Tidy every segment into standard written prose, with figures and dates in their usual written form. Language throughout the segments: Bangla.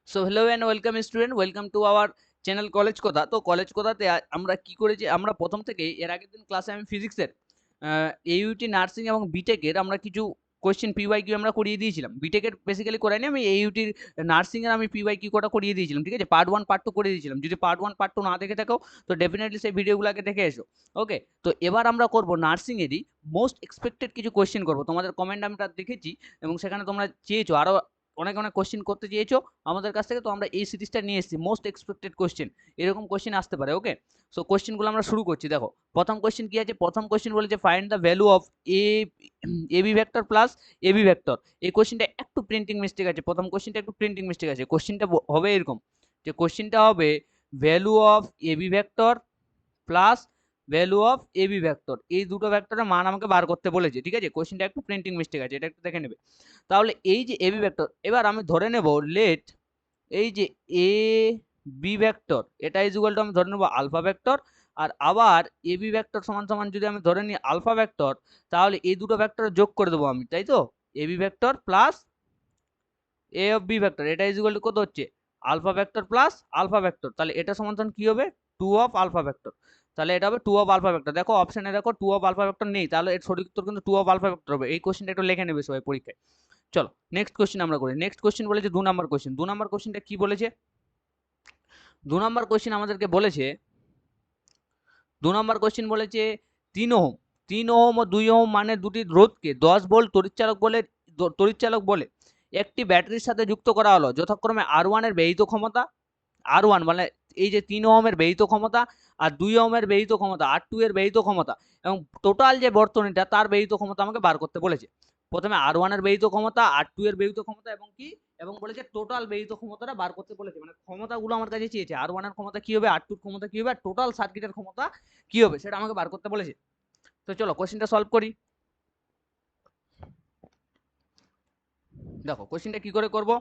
So hello and welcome student, welcome to our channel college কথা। তো কলেজ কথাতে আমরা কি করেছি, আমরা প্রথম থেকেই এর আগের দিন ক্লাসে আমি ফিজিক্সের এইউটি নার্সিং এবং বিটেকের আমরা কিছু কোয়েশ্চেন পিওয়াইকিউ আমরা করিয়ে দিয়েছিলাম। বিটেকের বেসিক্যালি করাইনি, আমি এইউটির নার্সিং এর আমি পিওয়াইকিউ কটা করিয়ে দিয়েছিলাম। ঠিক আছে, পার্ট 1 পার্ট 2 করে দিয়েছিলাম। যদি পার্ট 1 পার্ট 2 না দেখে থাকো তো ডেফিনেটলি সেই ভিডিওগুলোকে দেখে এসো। ওকে, তো এবার আমরা করব নার্সিং এরই মোস্ট এক্সপেক্টেড কিছু কোয়েশ্চেন করব। তোমাদের কমেন্ট আমরা দেখেছি এবং সেখানে তোমরা চেয়েছো আরো অনেক অনেক কোশ্চেন করতে চেয়েছো আমাদের কাছ থেকে। তো আমরা এই সিরিজটা নিয়ে এসেছি মোস্ট এক্সপেক্টেড কোশ্চেন, এরকম কোশ্চেন আসতে পারে। ওকে, সো কোশ্চেনগুলো আমরা শুরু করছি। দেখো প্রথম কোশ্চেন কি আছে, প্রথম কোশ্চেন বলেছে find the value of A AB vector plus AB vector. এই কোশ্চেনটা একটু প্রিন্টিং মিস্টেক আছে, প্রথম কোশ্চেনটা একটু প্রিন্টিং মিস্টেক আছে। কোশ্চেনটা হবে এরকম, যে কোশ্চেনটা হবে value of AB vector plus value of AB vector, এই দুটো ভেক্টরের মান আমাকে বার করতে বলেছে। ঠিক আছে, কোশ্চেনটা একটু প্রিন্টিং মিস্টেক আছে, এটা একটু দেখে নেবে। তাহলে এই যে এবি ভেক্টর, এবার আমি ধরে নেব লেট এই যে এ বি ভেক্টর এটা ইজ ইকুয়াল টু আমি ধরে নেব আলফা ভেক্টর। আর আবার এ বি ভেক্টর সমান সমান যদি আমি ধরে নিই আলফা ভেক্টর, তাহলে এই দুটো ভেক্টর যোগ করে দেবো আমি, তাই তো? A B vector plus A of B vector এটা ইজ ইকুয়াল টু কত হচ্ছে, alpha vector plus alpha vector. তাহলে এটা সমান সমান কি হবে, 2 অফ আলফা ভেক্টর। তাহলে এটা হবে 2 অফ আলফা ভেক্টর। দেখো অপশনে দেখো 2 অফ আলফা ভেক্টর নেই, তাহলে এর সঠিক উত্তর কিন্তু 2 অফ আলফা ভেক্টর হবে। এই কোশ্চেনটা একটু লিখে নেবে সবাই পরীক্ষায়। চলো নেক্সট কোশ্চেন আমরা করি। নেক্সট কোশ্চেন বলেছে 2 নাম্বার কোশ্চেন। 2 নাম্বার কোশ্চেনটা কি বলেছে, 2 নাম্বার কোশ্চেন আমাদেরকে বলেছে, 2 নাম্বার কোশ্চেন বলেছে 3 ওহম, 3 ওহম ও 2 ওহম মানে দুটি রোধকে 10 ভোল্ট তড়িৎচালক বলে একটি ব্যাটারির সাথে যুক্ত করা হলো। যথাক্রমে R1 এর ব্যয়িত ক্ষমতা, R1 মানে এই যে 3 ওহমের ব্যয়িত ক্ষমতা আর 2 ওহমের ব্যয়িত ক্ষমতা, R2 এর ব্যয়িত ক্ষমতা এবং টোটাল যে বর্তনীটা তার ব্যয়িত ক্ষমতা আমাকে বার করতে বলেছে। প্রথমে R1 এর ব্যয়িত ক্ষমতা, R2 এর ব্যয়িত ক্ষমতা এবং কি এবং বলেছে টোটাল ব্যয়িত ক্ষমতাটা বার করতে বলেছে। মানে ক্ষমতাগুলো আমার কাছে চেয়েছে, R1 এর ক্ষমতা কি হবে, R2 এর ক্ষমতা কি হবে, আর টোটাল সার্কিটের ক্ষমতা কি হবে সেটা আমাকে বার করতে বলেছে। তো চলো কোশ্চেনটা সলভ করি। দেখো কোশ্চেনটা কি করে করব,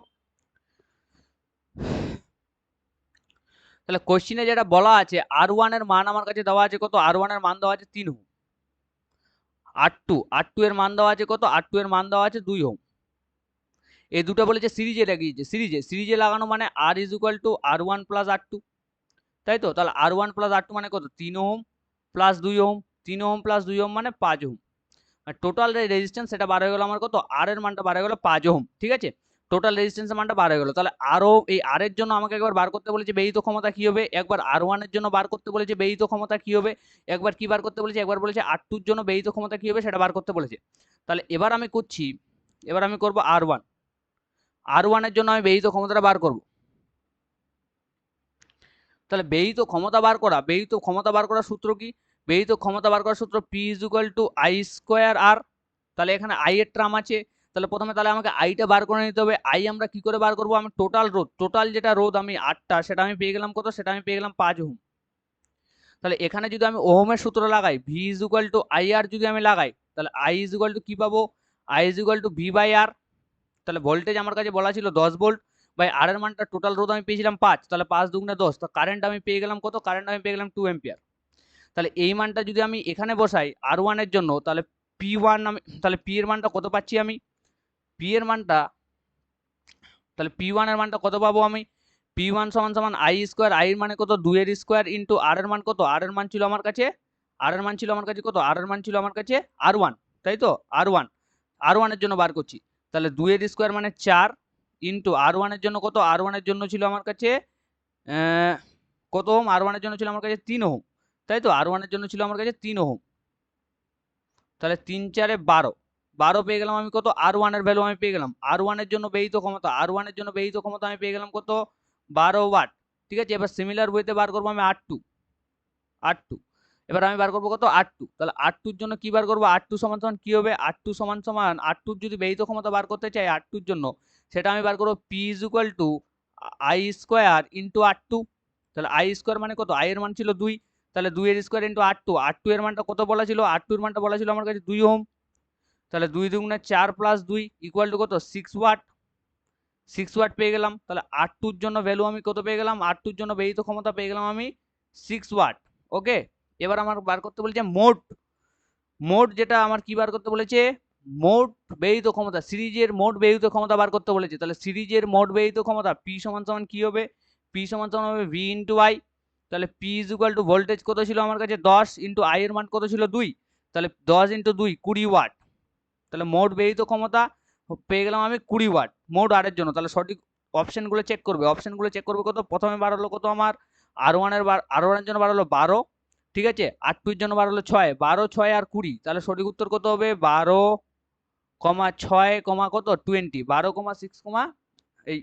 তাহলে কোশ্চেনে যেটা বলা আছে R1 এর মান আমার কাছে দেওয়া আছে কত, R1 এর মান দেওয়া আছে 3 ওহম। R2 এর মান দেওয়া আছে কত, R2 এর মান দেওয়া আছে 2 ওহম। এই দুটো বলেছে সিরিজে লাগিয়েছে, সিরিজে লাগানো মানে R is equal two R1 plus R2, তাই তো? তাহলে R1 প্লাস R2 মানে কত, 3 ohm plus 2 ohm, 3 ohm plus 2 ohm মানে 5 ওহম। আর টোটাল রেজিস্ট্যান্স সেটা বার হয়ে গেল আমার কত, আর এর মানটা বার হয়ে গেল 5 ওহম। ঠিক আছে, টোটাল রেজিস্ট্যান্সের মানটা বার হয়ে গেল। তাহলে আরও এই আর এর জন্য আমাকে একবার বার করতে বলেছে ব্যয়িত ক্ষমতা কি হবে, একবার R1 এর জন্য বার করতে বলেছে ব্যয়িত ক্ষমতা কি হবে, একবার কি বার করতে বলেছে, একবার বলেছে R2 এর জন্য ব্যয়িত ক্ষমতা কি হবে সেটা বার করতে বলেছে। তাহলে এবার আমি করছি, এবার আমি করব R1 এর জন্য আমি ব্যয়িত ক্ষমতাটা বার করব। তাহলে ব্যয়িত ক্ষমতা বার করার সূত্র কি, ব্যয়িত ক্ষমতা বার করার সূত্র P is equal two I square R। তাহলে এখানে I এর ট্রাম আছে, তাহলে প্রথমে তাহলে আমাকে আইটা বার করে নিতে হবে। আই আমরা কি করে বার করব, আমি টোটাল রোধ, টোটাল যেটা রোধ আমি 8টা সেটা আমি পেয়ে গেলাম কত, সেটা আমি পেয়ে গেলাম 5 ওহম। তাহলে এখানে যদি আমি ওহমের সূত্র লাগাই V is equal two IR যদি আমি লাগাই, তাহলে I ইজ ইকুয়াল টু কি পাবো, I is equal to V by R। তাহলে ভোল্টেজ আমার কাছে বলা ছিল 10 ভোল্ট বাই আর এর মানটা টোটাল রোধ আমি পেয়েছিলাম 5, তাহলে 5 দুগুণে 10, তো কারেন্ট আমি পেয়ে গেলাম কত, কারেন্ট আমি পেয়ে গেলাম 2 এম্পিয়ার। তাহলে এই মানটা যদি আমি এখানে বসাই R1 এর জন্য, তাহলে P1 আমি, তাহলে P এর মানটা কত পাচ্ছি আমি, P এর মানটা, তাহলে P1 এর মানটা কত পাবো আমি, P1 সমান সমান I স্কোয়ার, I এর মানে কত 2 এর স্কোয়ার ইন্টু আর এর মান কত, আর এর মান ছিল আমার কাছে, আর এর মান ছিল আমার কাছে কত, আর এর মান ছিল আমার কাছে R1, তাই তো? R1 এর জন্য বার করছি, তাহলে 2 এর স্কোয়ার মানে 4 ইন্টু R1 এর জন্য কত, R1 এর জন্য ছিল আমার কাছে কত ওহম, R1 এর জন্য ছিল আমার কাছে 3 ওহম, তাই তো? R1 এর জন্য ছিল আমার কাছে 3 ওহম। তাহলে 3 4 12, 12 পেয়ে গেলাম আমি কত, R1 এর ভ্যালু আমি পেয়ে গেলাম। R1 এর জন্য ব্যয়িত ক্ষমতা, R1 এর জন্য ব্যয়িত ক্ষমতা আমি পেয়ে গেলাম কত, 12 ওয়াট। ঠিক আছে, এবার সিমিলার ওয়েতে বার করবো আমি R2। এবার আমি বার করবো কত, R2। তাহলে R2 এর জন্য কি বার করবো, R2 সমান সমান কি হবে, R2 সমান সমান R2 যদি ব্যয়িত ক্ষমতা বার করতে চাই R2 এর জন্য, সেটা আমি বার করবো P is equal two I square into R2। তাহলে I স্কোয়ার মানে কত, I এর মান ছিল 2, তাহলে 2 এর স্কোয়ার ইন্টু R2 এর মানটা কত বলা ছিল, R2 এর মানটা বলা ছিল আমার কাছে 2 ওহম। তাহলে 2 দুগুণে 4 প্লাস 2 ইকুয়াল টু কত, 6 ওয়াট, 6 ওয়াট পেয়ে গেলাম। তাহলে R2 এর জন্য ভ্যালু আমি কত পেয়ে গেলাম, R2 এর জন্য ব্যয়িত ক্ষমতা পেয়ে গেলাম আমি 6 ওয়াট। ওকে, এবার আমার বার করতে বলেছে মোট, যেটা আমার কি বার করতে বলেছে, মোট ব্যয়িত ক্ষমতা, সিরিজের মোট ব্যয়িত ক্ষমতা বার করতে বলেছে। তাহলে সিরিজের মোট ব্যয়িত ক্ষমতা পি সমান সমান কি হবে, পি সমান সমান হবে ভি ইন্টু আই। তাহলে P is equal two voltage কত ছিল আমার কাছে 10 ইন্টু আই এর মান কত ছিল 2, তাহলে 10 ইন্টু 2 20 ওয়াট। তাহলে মোট ব্যয়িত ক্ষমতা পেয়ে গেলাম আমি 20 ওয়াট মোট আর এর জন্য। তাহলে সঠিক অপশনগুলো চেক করবে, অপশনগুলো চেক করবে কত, প্রথমে বার হলো কত আমার আর1 এর জন্য বার হলো 12, ঠিক আছে, আর টু এর জন্য বার হলো 6, 12 6 আর 20, তাহলে সঠিক উত্তর কত হবে 12 6 কত 20, 12 6 এই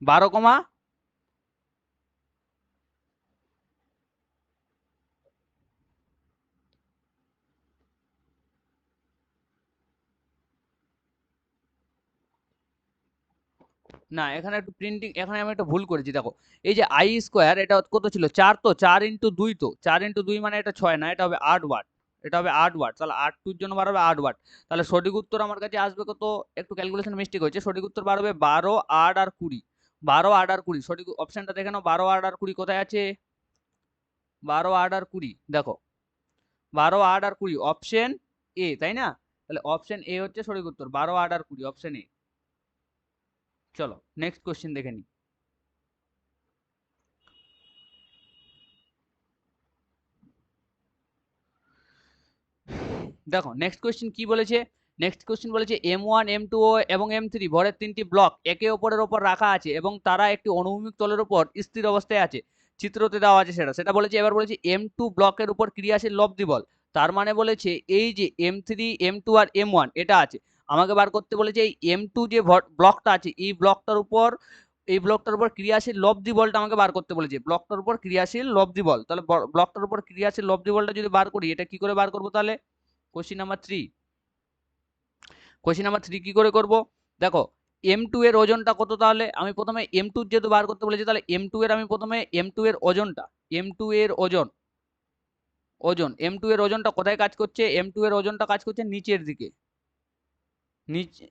12 না, এখানে একটু প্রিন্টিং, এখানে আমি একটা ভুল করেছি দেখো। এই যে আই স্কোয়ার এটা কত ছিল 4, তো 4 ইন্টু 2, তো 4 ইন্টু 2 মানে এটা 6 না, এটা হবে 8 ওয়াট, এটা হবে 8 ওয়াট। তাহলে 8 টুর জন্য বার হবে 8 ওয়াট। তাহলে সঠিক উত্তর আমার কাছে আসবে কত, একটু ক্যালকুলেশন মিস্টেক হয়েছে, সঠিক উত্তর বার হবে 12 8 আর 20, 12 8 আর 20। সঠিক অপশনটা দেখে নাও, 12 8 আর 20 কোথায় আছে, 12 8 আর 20 দেখো, 12 8 আর 20 অপশন এ, তাই না? তাহলে অপশন এ হচ্ছে সঠিক উত্তর, 12 8 আর 20 অপশন এ। চলো নেক্সট কোশ্চেন দেখে নিই। দেখো নেক্সট কোশ্চেন কি বলেছে, নেক্সট কোশ্চেন বলেছে M1 M2 এবং M3 ভরের তিনটি ব্লক একে অপরের উপর রাখা আছে এবং তারা একটি অনুভূমিক তলের উপর স্থির অবস্থায় আছে, চিত্রতে দেওয়া আছে সেটা বলেছে। এবার বলেছে M2 ব্লকের উপর ক্রিয়াশীল লব্ধি বল। তার মানে বলেছে এই যে M3 M2 আর M1 এটা আছে, আমাকে বার করতে বলেছে এই M2 যে ব্লকটা আছে এই ব্লকটার উপর, এই ব্লকটার উপর ক্রিয়াশীল লব্ধি বলটা আমাকে বার করতে বলেছে, ব্লকটার উপর ক্রিয়াশীল লব্ধি বল। তাহলে ব্লকটার উপর ক্রিয়াশীল লব্ধি বলটা যদি বার করি, এটা কি করে বার করবো তাহলে, কোশ্চেন নাম্বার 3, কোশ্চেন নাম্বার 3 কি করে করব, দেখো M2 এর ওজনটা কত, তাহলে আমি প্রথমে M2 যেহেতু বার করতে বলেছি, তাহলে M2 এর আমি প্রথমে M2 এর ওজনটা, M2 এর ওজন M2 এর ওজনটা কোথায় কাজ করছে, M2 এর ওজনটা কাজ করছে নিচের দিকে, নিচে।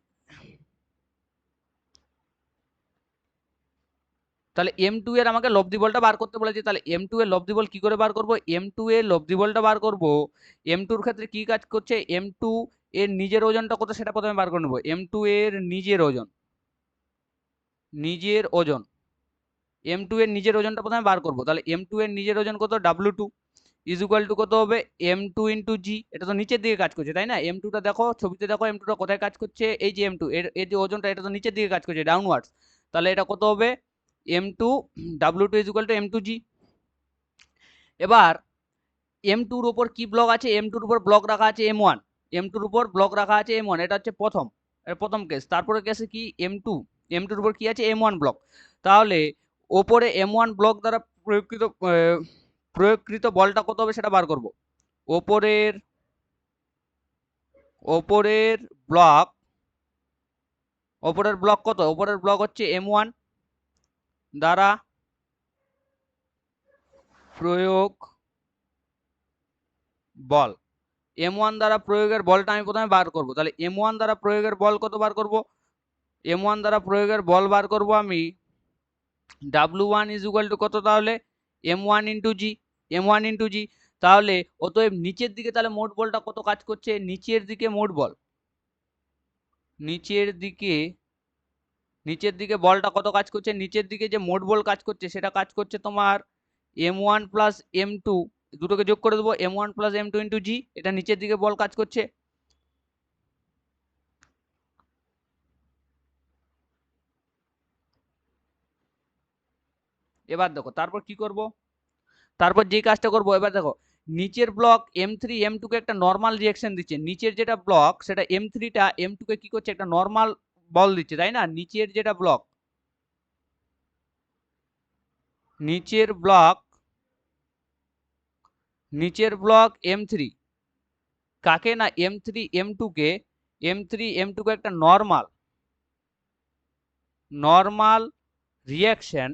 তাহলে M2 এর আমাকে লব্ধি বলটা বার করতে বলেছে, তাহলে M2 এর লব্ধি বল কি করে বার করব, M2 এর লব্ধি বলটা বার করব, M2 এর ক্ষেত্রে কি কাজ করছে, M2 এর নিজের ওজনটা কত সেটা প্রথমে বার করে নেব, M2 এর নিজের ওজন, নিজের ওজন M2 এর নিজের ওজনটা প্রথমে বার করব। তাহলে M2 এর নিজের ওজন কত, W2 ইজ ইকুয়াল টু কত হবে M2 ইন্টু জি, এটা তো নিচের দিকে কাজ করছে তাই না, M2 টা দেখো ছবিতে দেখো, M2 টা কোথায় কাজ করছে, এই যে M2 এর যে ওজনটা এটা তো নিচের দিকে কাজ করছে ডাউনওয়ার্ডস, তাহলে এটা কত হবে M2 W2 is equal two M2G। এবার M2 এর উপর কি ব্লক আছে, M2 এর উপর ব্লক রাখা আছে M1, M2 এর উপর ব্লক রাখা আছে M1, এটা হচ্ছে প্রথম কেস। তারপরে কেসে কি M2 এর উপর কি আছে M1 ব্লক, তাহলে ওপরে M1 ব্লক দ্বারা প্রয়োগকৃত বলটা কত হবে সেটা বার করব। ওপরের ব্লক, ওপরের ব্লক কত, ওপরের ব্লক হচ্ছে M1 দ্বারা প্রয়োগ বল, M1 দ্বারা প্রয়োগের বলটা আমি প্রথমে বার করব। তাহলে M1 দ্বারা প্রয়োগের বল কত বার করব, M1 দ্বারা প্রয়োগের বল বার করব আমি W1 ইজ ইকুয়াল টু কত, তাহলে M1 into G, M1 into G. তাহলে অতএব নিচের দিকে তাহলে মোট বলটা কত কাজ করছে, নিচের দিকে মোট বল, নিচের দিকে বলটা কত কাজ করছে, নিচের দিকে যে মোট বল কাজ করছে সেটা কাজ করছে তোমার M1 প্লাস M2, দুটোকে যোগ করে দেবো M1 প্লাস M2 ইন্টু জি, এটা নিচের দিকে বল কাজ করছে। এবার দেখো তারপর কি করব, তারপর যে কাজটা করব, এবার দেখো নিচের ব্লক M3 M2 কে একটা নরমাল রিঅ্যাকশন দিচ্ছে, নিচের যেটা ব্লক সেটা M3 টা M2 কে কি করছে একটা নরমাল বল দিচ্ছে তাই না, নিচের যেটা ব্লক, নিচের ব্লক M3 কাকে না M3 M2 কে, M3 M2 কে একটা নরমাল রিঅ্যাকশন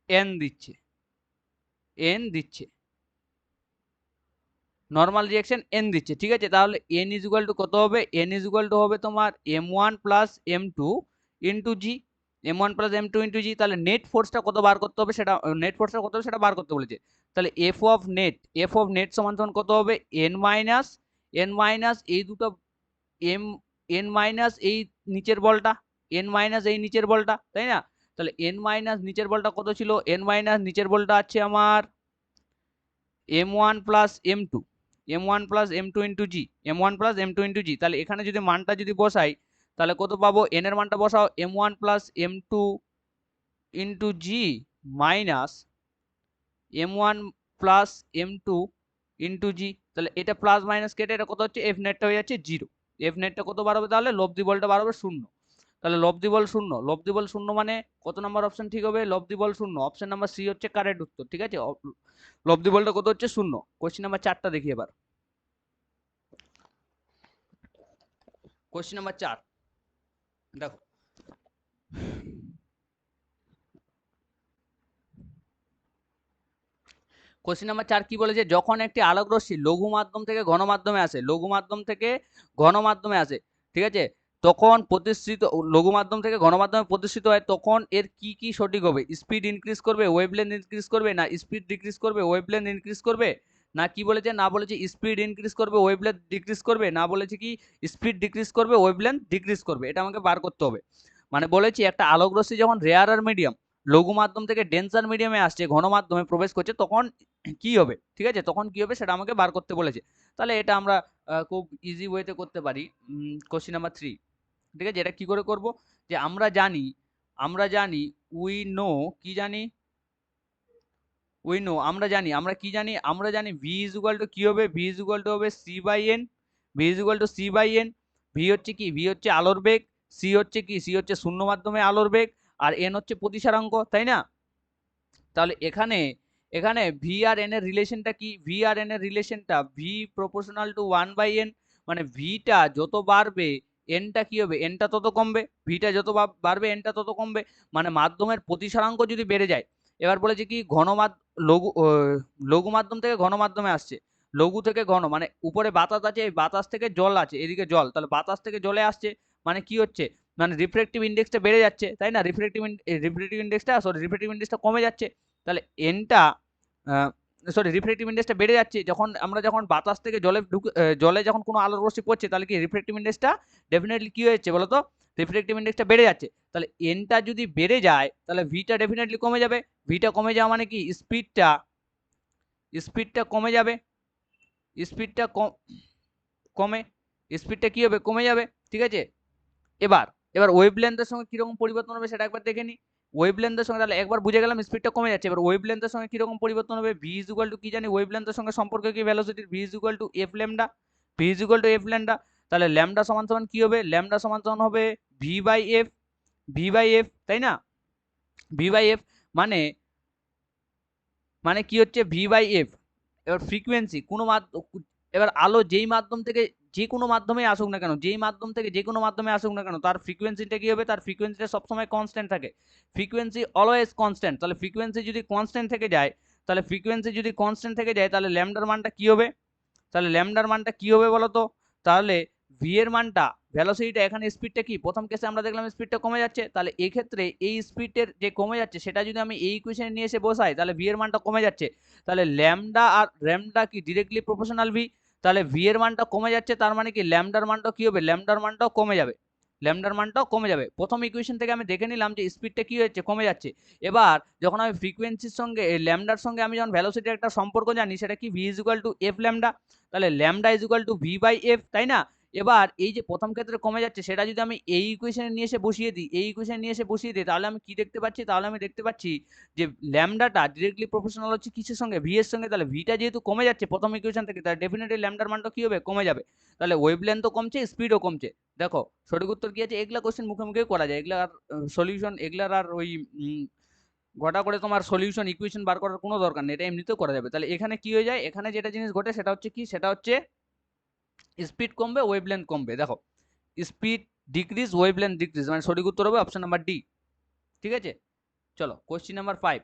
n দিচ্ছে, নরমাল রিঅ্যাকশন n দিচ্ছে, ঠিক আছে। তাহলে n ইজ ইকুয়াল টু কত হবে, n ইজ ইকুয়াল টু হবে তোমার M1 plus M2 into G, m1 plus m2 into G, তাহলে নেট ফোর্সটা কত বার করতে হবে, সেটা নেট ফোর্সটা কত হবে সেটা বার করতে বলেছে। তাহলে এফ অফ নেট সমান সমান কত হবে, এন মাইনাস এই দুটো এম, এন মাইনাস এই নিচের বলটা, এন মাইনাস এই নিচের বলটা, তাই না? তাহলে এন মাইনাস নিচের বলটা কত ছিল, এন মাইনাস নিচের বলটা আছে আমার m1 plus m2, m1 plus m2 into G, m1 plus m2 into G. তাহলে এখানে যদি মানটা যদি বসাই তাহলে কত পাবো, এন এর মানটা বসাও m1 plus m2 into G minus m1 plus m2 into G. তাহলে এটা প্লাস মাইনাস কেটে এটা কত হচ্ছে, এফ নেটটা হয়ে যাচ্ছে 0। এফ নেটটা কত বার হবে, তাহলে লব্ধি বলটা বার হবে 0। তাহলে লব্ধি বল 0, লব্ধি বল 0 মানে কত নাম্বার অপশন ঠিক হবে, লব্ধি বল 0, অপশন নাম্বার সি হচ্ছে কারেক্ট উত্তর। ঠিক আছে, লব্ধি বলটা কত হচ্ছে 0। কোশ্চেন নাম্বার 4টা দেখি এবার। কোশ্চেন নাম্বার 4 দেখো, কোশ্চেন নাম্বার 4 কি বলেছে, যখন একটি আলোক রশ্মি লঘু মাধ্যম থেকে ঘন মাধ্যমে আসে, লঘু মাধ্যম থেকে ঘন মাধ্যমে আসে, ঠিক আছে, তখন প্রতিষ্ঠিত, লঘু মাধ্যম থেকে ঘন মাধ্যমে প্রতিষ্ঠিত হয়, তখন এর কি কি সঠিক হবে, স্পিড ইনক্রিজ করবে, ওয়েভলেন্থ ইনক্রিজ করবে, না স্পিড ডিক্রিজ করবে, ওয়েভলেন্থ ইনক্রিজ করবে, না কি বলেছে, না বলেছে স্পিড ইনক্রিজ করবে ওয়েভলেন্থ ডিক্রিজ করবে, না বলেছে কি স্পিড ডিক্রিজ করবে ওয়েভলেন্থ ডিক্রিজ করবে। এটা আমাকে বার করতে হবে। মানে বলেছি একটা আলোক রশ্মি যখন রেয়ার মিডিয়াম, লঘু মাধ্যম থেকে ডেন্সার মিডিয়ামে আসছে, ঘন মাধ্যমে প্রবেশ করছে, তখন কি হবে, ঠিক আছে, তখন কি হবে সেটা আমাকে বার করতে বলেছে। তাহলে এটা আমরা খুব ইজি ওয়েতে করতে পারি। কোশ্চেন নাম্বার 3, ঠিক আছে, এটা কি করে করব, যে আমরা জানি উই নো, কি জানি, আমরা জানি ভি ইজ ইকুয়াল টু কি হবে, ভি ইজ ইকুয়াল টু হবে C by N, V is equal to C by N. V হচ্ছে কি, ভি হচ্ছে আলোর বেগ, সি হচ্ছে কি, সি হচ্ছে শূন্য মাধ্যমে আলোর বেগ, আর এন হচ্ছে প্রতিসারাঙ্ক, তাই না? তাহলে এখানে এখানে ভি আর এন এর রিলেশনটা কি, ভি আর এন এর রিলেশনটা ভি প্রপোর্শনাল টু 1/n, মানে ভিটা যত বাড়বে এনটা কি হবে, এনটা তত কমবে, ভিটা যত বাড়বে এনটা তত কমবে, মানে মাধ্যমের প্রতিসারাঙ্ক যদি বেড়ে যায়। এবার বলেছে কি লঘু লঘু মাধ্যম থেকে ঘন মাধ্যমে আসছে, লঘু থেকে ঘন মানে উপরে বাতাস আছে, এই বাতাস থেকে জল আছে, এদিকে জল, তাহলে বাতাস থেকে জলে আসছে, মানে কি হচ্ছে, মানে রিফ্রেক্টিভ ইন্ডেক্সটা বেড়ে যাচ্ছে, তাই না, রিফ্রেক্টিভ ইন্ডেক্সটা কমে যাচ্ছে। তাহলে এনটা রিফ্রেক্টিভ ইন্ডেক্সটা বেড়ে যাচ্ছে, যখন বাতাস থেকে জলে যখন কোনো আলোর রশ্মি পড়ছে, তাহলে কি রিফ্রেক্টিভ ইন্ডেক্সটা ডেফিনেটলি কি হয়েছে বলতো, রিফ্রেক্টিভ ইন্ডেক্সটা বেড়ে যাচ্ছে। তাহলে এনটা যদি বেড়ে যায় তাহলে ভিটা ডেফিনেটলি কমে যাবে, ভিটা কমে যাওয়া মানে কি স্পিডটা কমে যাবে, স্পিডটা কমে, স্পিডটা কি হবে, কমে যাবে, ঠিক আছে। এবার এবার ওয়েভলেন্থের সঙ্গে কিরকম পরিবর্তন হবে সেটা একবার দেখে নিই। ওয়েভলেন্থের সঙ্গে তাহলে একবার বুঝে গেলাম স্পিডটা কমে যাচ্ছে, এবার ওয়েভলেন্থের সঙ্গে কিরকম পরিবর্তন হবে, ভি ইজ ইকুয়াল টু কি জানি, ওয়েভলেন্থের সঙ্গে সম্পর্ক কি ভেলোসিটির, V is equal to F lambda, V is equal to F lambda. তাহলে ল্যামডা সমান সমান কি হবে, ল্যামডা সমান সমান হবে V by F, V by F, তাই না, ভি বাই এফ, মানে মানে কি হচ্ছে ভি বাই এফ। এবার ফ্রিকোয়েন্সি কোনো এবার আলো যেই মাধ্যম থেকে যে কোনো মাধ্যমে আসুক না কেন, যেই মাধ্যম থেকে যে কোনো মাধ্যমে আসুক না কেন, তার ফ্রিকোয়েন্সিটা কি হবে, তার ফ্রিকোয়েন্সিটা সবসময় কনস্ট্যান্ট থাকে, ফ্রিকোয়েন্সি অলওয়েজ কনস্ট্যান্ট। তাহলে ফ্রিকোয়েন্সি যদি কনস্ট্যান্ট থেকে যায়, তাহলে ল্যামডার মানটা কি হবে, তাহলে ল্যামডার মানটা কি হবে বলতো, তাহলে ভি এর মানটা, ভেলোসিটিটা, এখানে স্পিডটা কি, প্রথম কেসে আমরা দেখলাম স্পিডটা কমে যাচ্ছে, তাহলে এই ক্ষেত্রে এই স্পিডের যে কমে যাচ্ছে সেটা যদি আমি এই ইকুয়েশনে নিয়ে এসে বসাই, তাহলে ভি এর মানটা কমে যাচ্ছে, তাহলে ল্যামডা আর র্যামডা কি ডিরেক্টলি প্রপোর্শনাল ভি, তাহলে ভি এর মানটা কমে যাচ্ছে, তার মানে কি ল্যামডার মানটাও কি হবে, ল্যামডার মানটাও কমে যাবে। প্রথম ইকুয়েশন থেকে আমি দেখে নিলাম যে স্পিডটা কি হচ্ছে, কমে যাচ্ছে। এবার যখন আমি ফ্রিকোয়েন্সির সঙ্গে ল্যামডার সঙ্গে আমি যখন ভেলোসিটির একটা সম্পর্ক জানি, সেটা কি V is equal to F lambda, তাহলে lambda is equal to V by F, তাই না। এবার এই যে প্রথম ক্ষেত্রে কমে যাচ্ছে সেটা যদি আমি এই ইকুয়েশনে নিয়ে এসে বসিয়ে দিই, তাহলে আমি কি দেখতে পাচ্ছি, যে ল্যামডাটা ডিরেক্টলি প্রপোর্শনাল হচ্ছে কিসের সঙ্গে, ভি এর সঙ্গে, তাহলে ভিটা যেহেতু কমে যাচ্ছে প্রথম ইকুয়েশন থেকে, তাহলে ডেফিনেটলি ল্যামডার মানটা কি হবে, কমে যাবে। তাহলে ওয়েভলেন্থও কমছে, স্পিডও কমছে। দেখো সঠিক উত্তর কি আছে, এগুলা কোশ্চেন মুখে মুখে করা যায়, এগুলা আর সলিউশন, এগুলার আর ওই ঘটা করে তোমার সলিউশন ইকুয়েশন বার করার কোনো দরকার নেই, এটা এমনিতেও করা যাবে। তাহলে এখানে কি হয়ে যায়, এখানে যেটা জিনিস ঘটে সেটা হচ্ছে কি, সেটা হচ্ছে স্পিড কমবে, ওয়েভলেন্থ কমবে। দেখো স্পিড ডিক্রিজ, ওয়েভলেন্থ ডিক্রিজ, মানে সঠিক উত্তর হবে অপশন নাম্বার ডি। ঠিক আছে, চলো কোশ্চেন নাম্বার 5।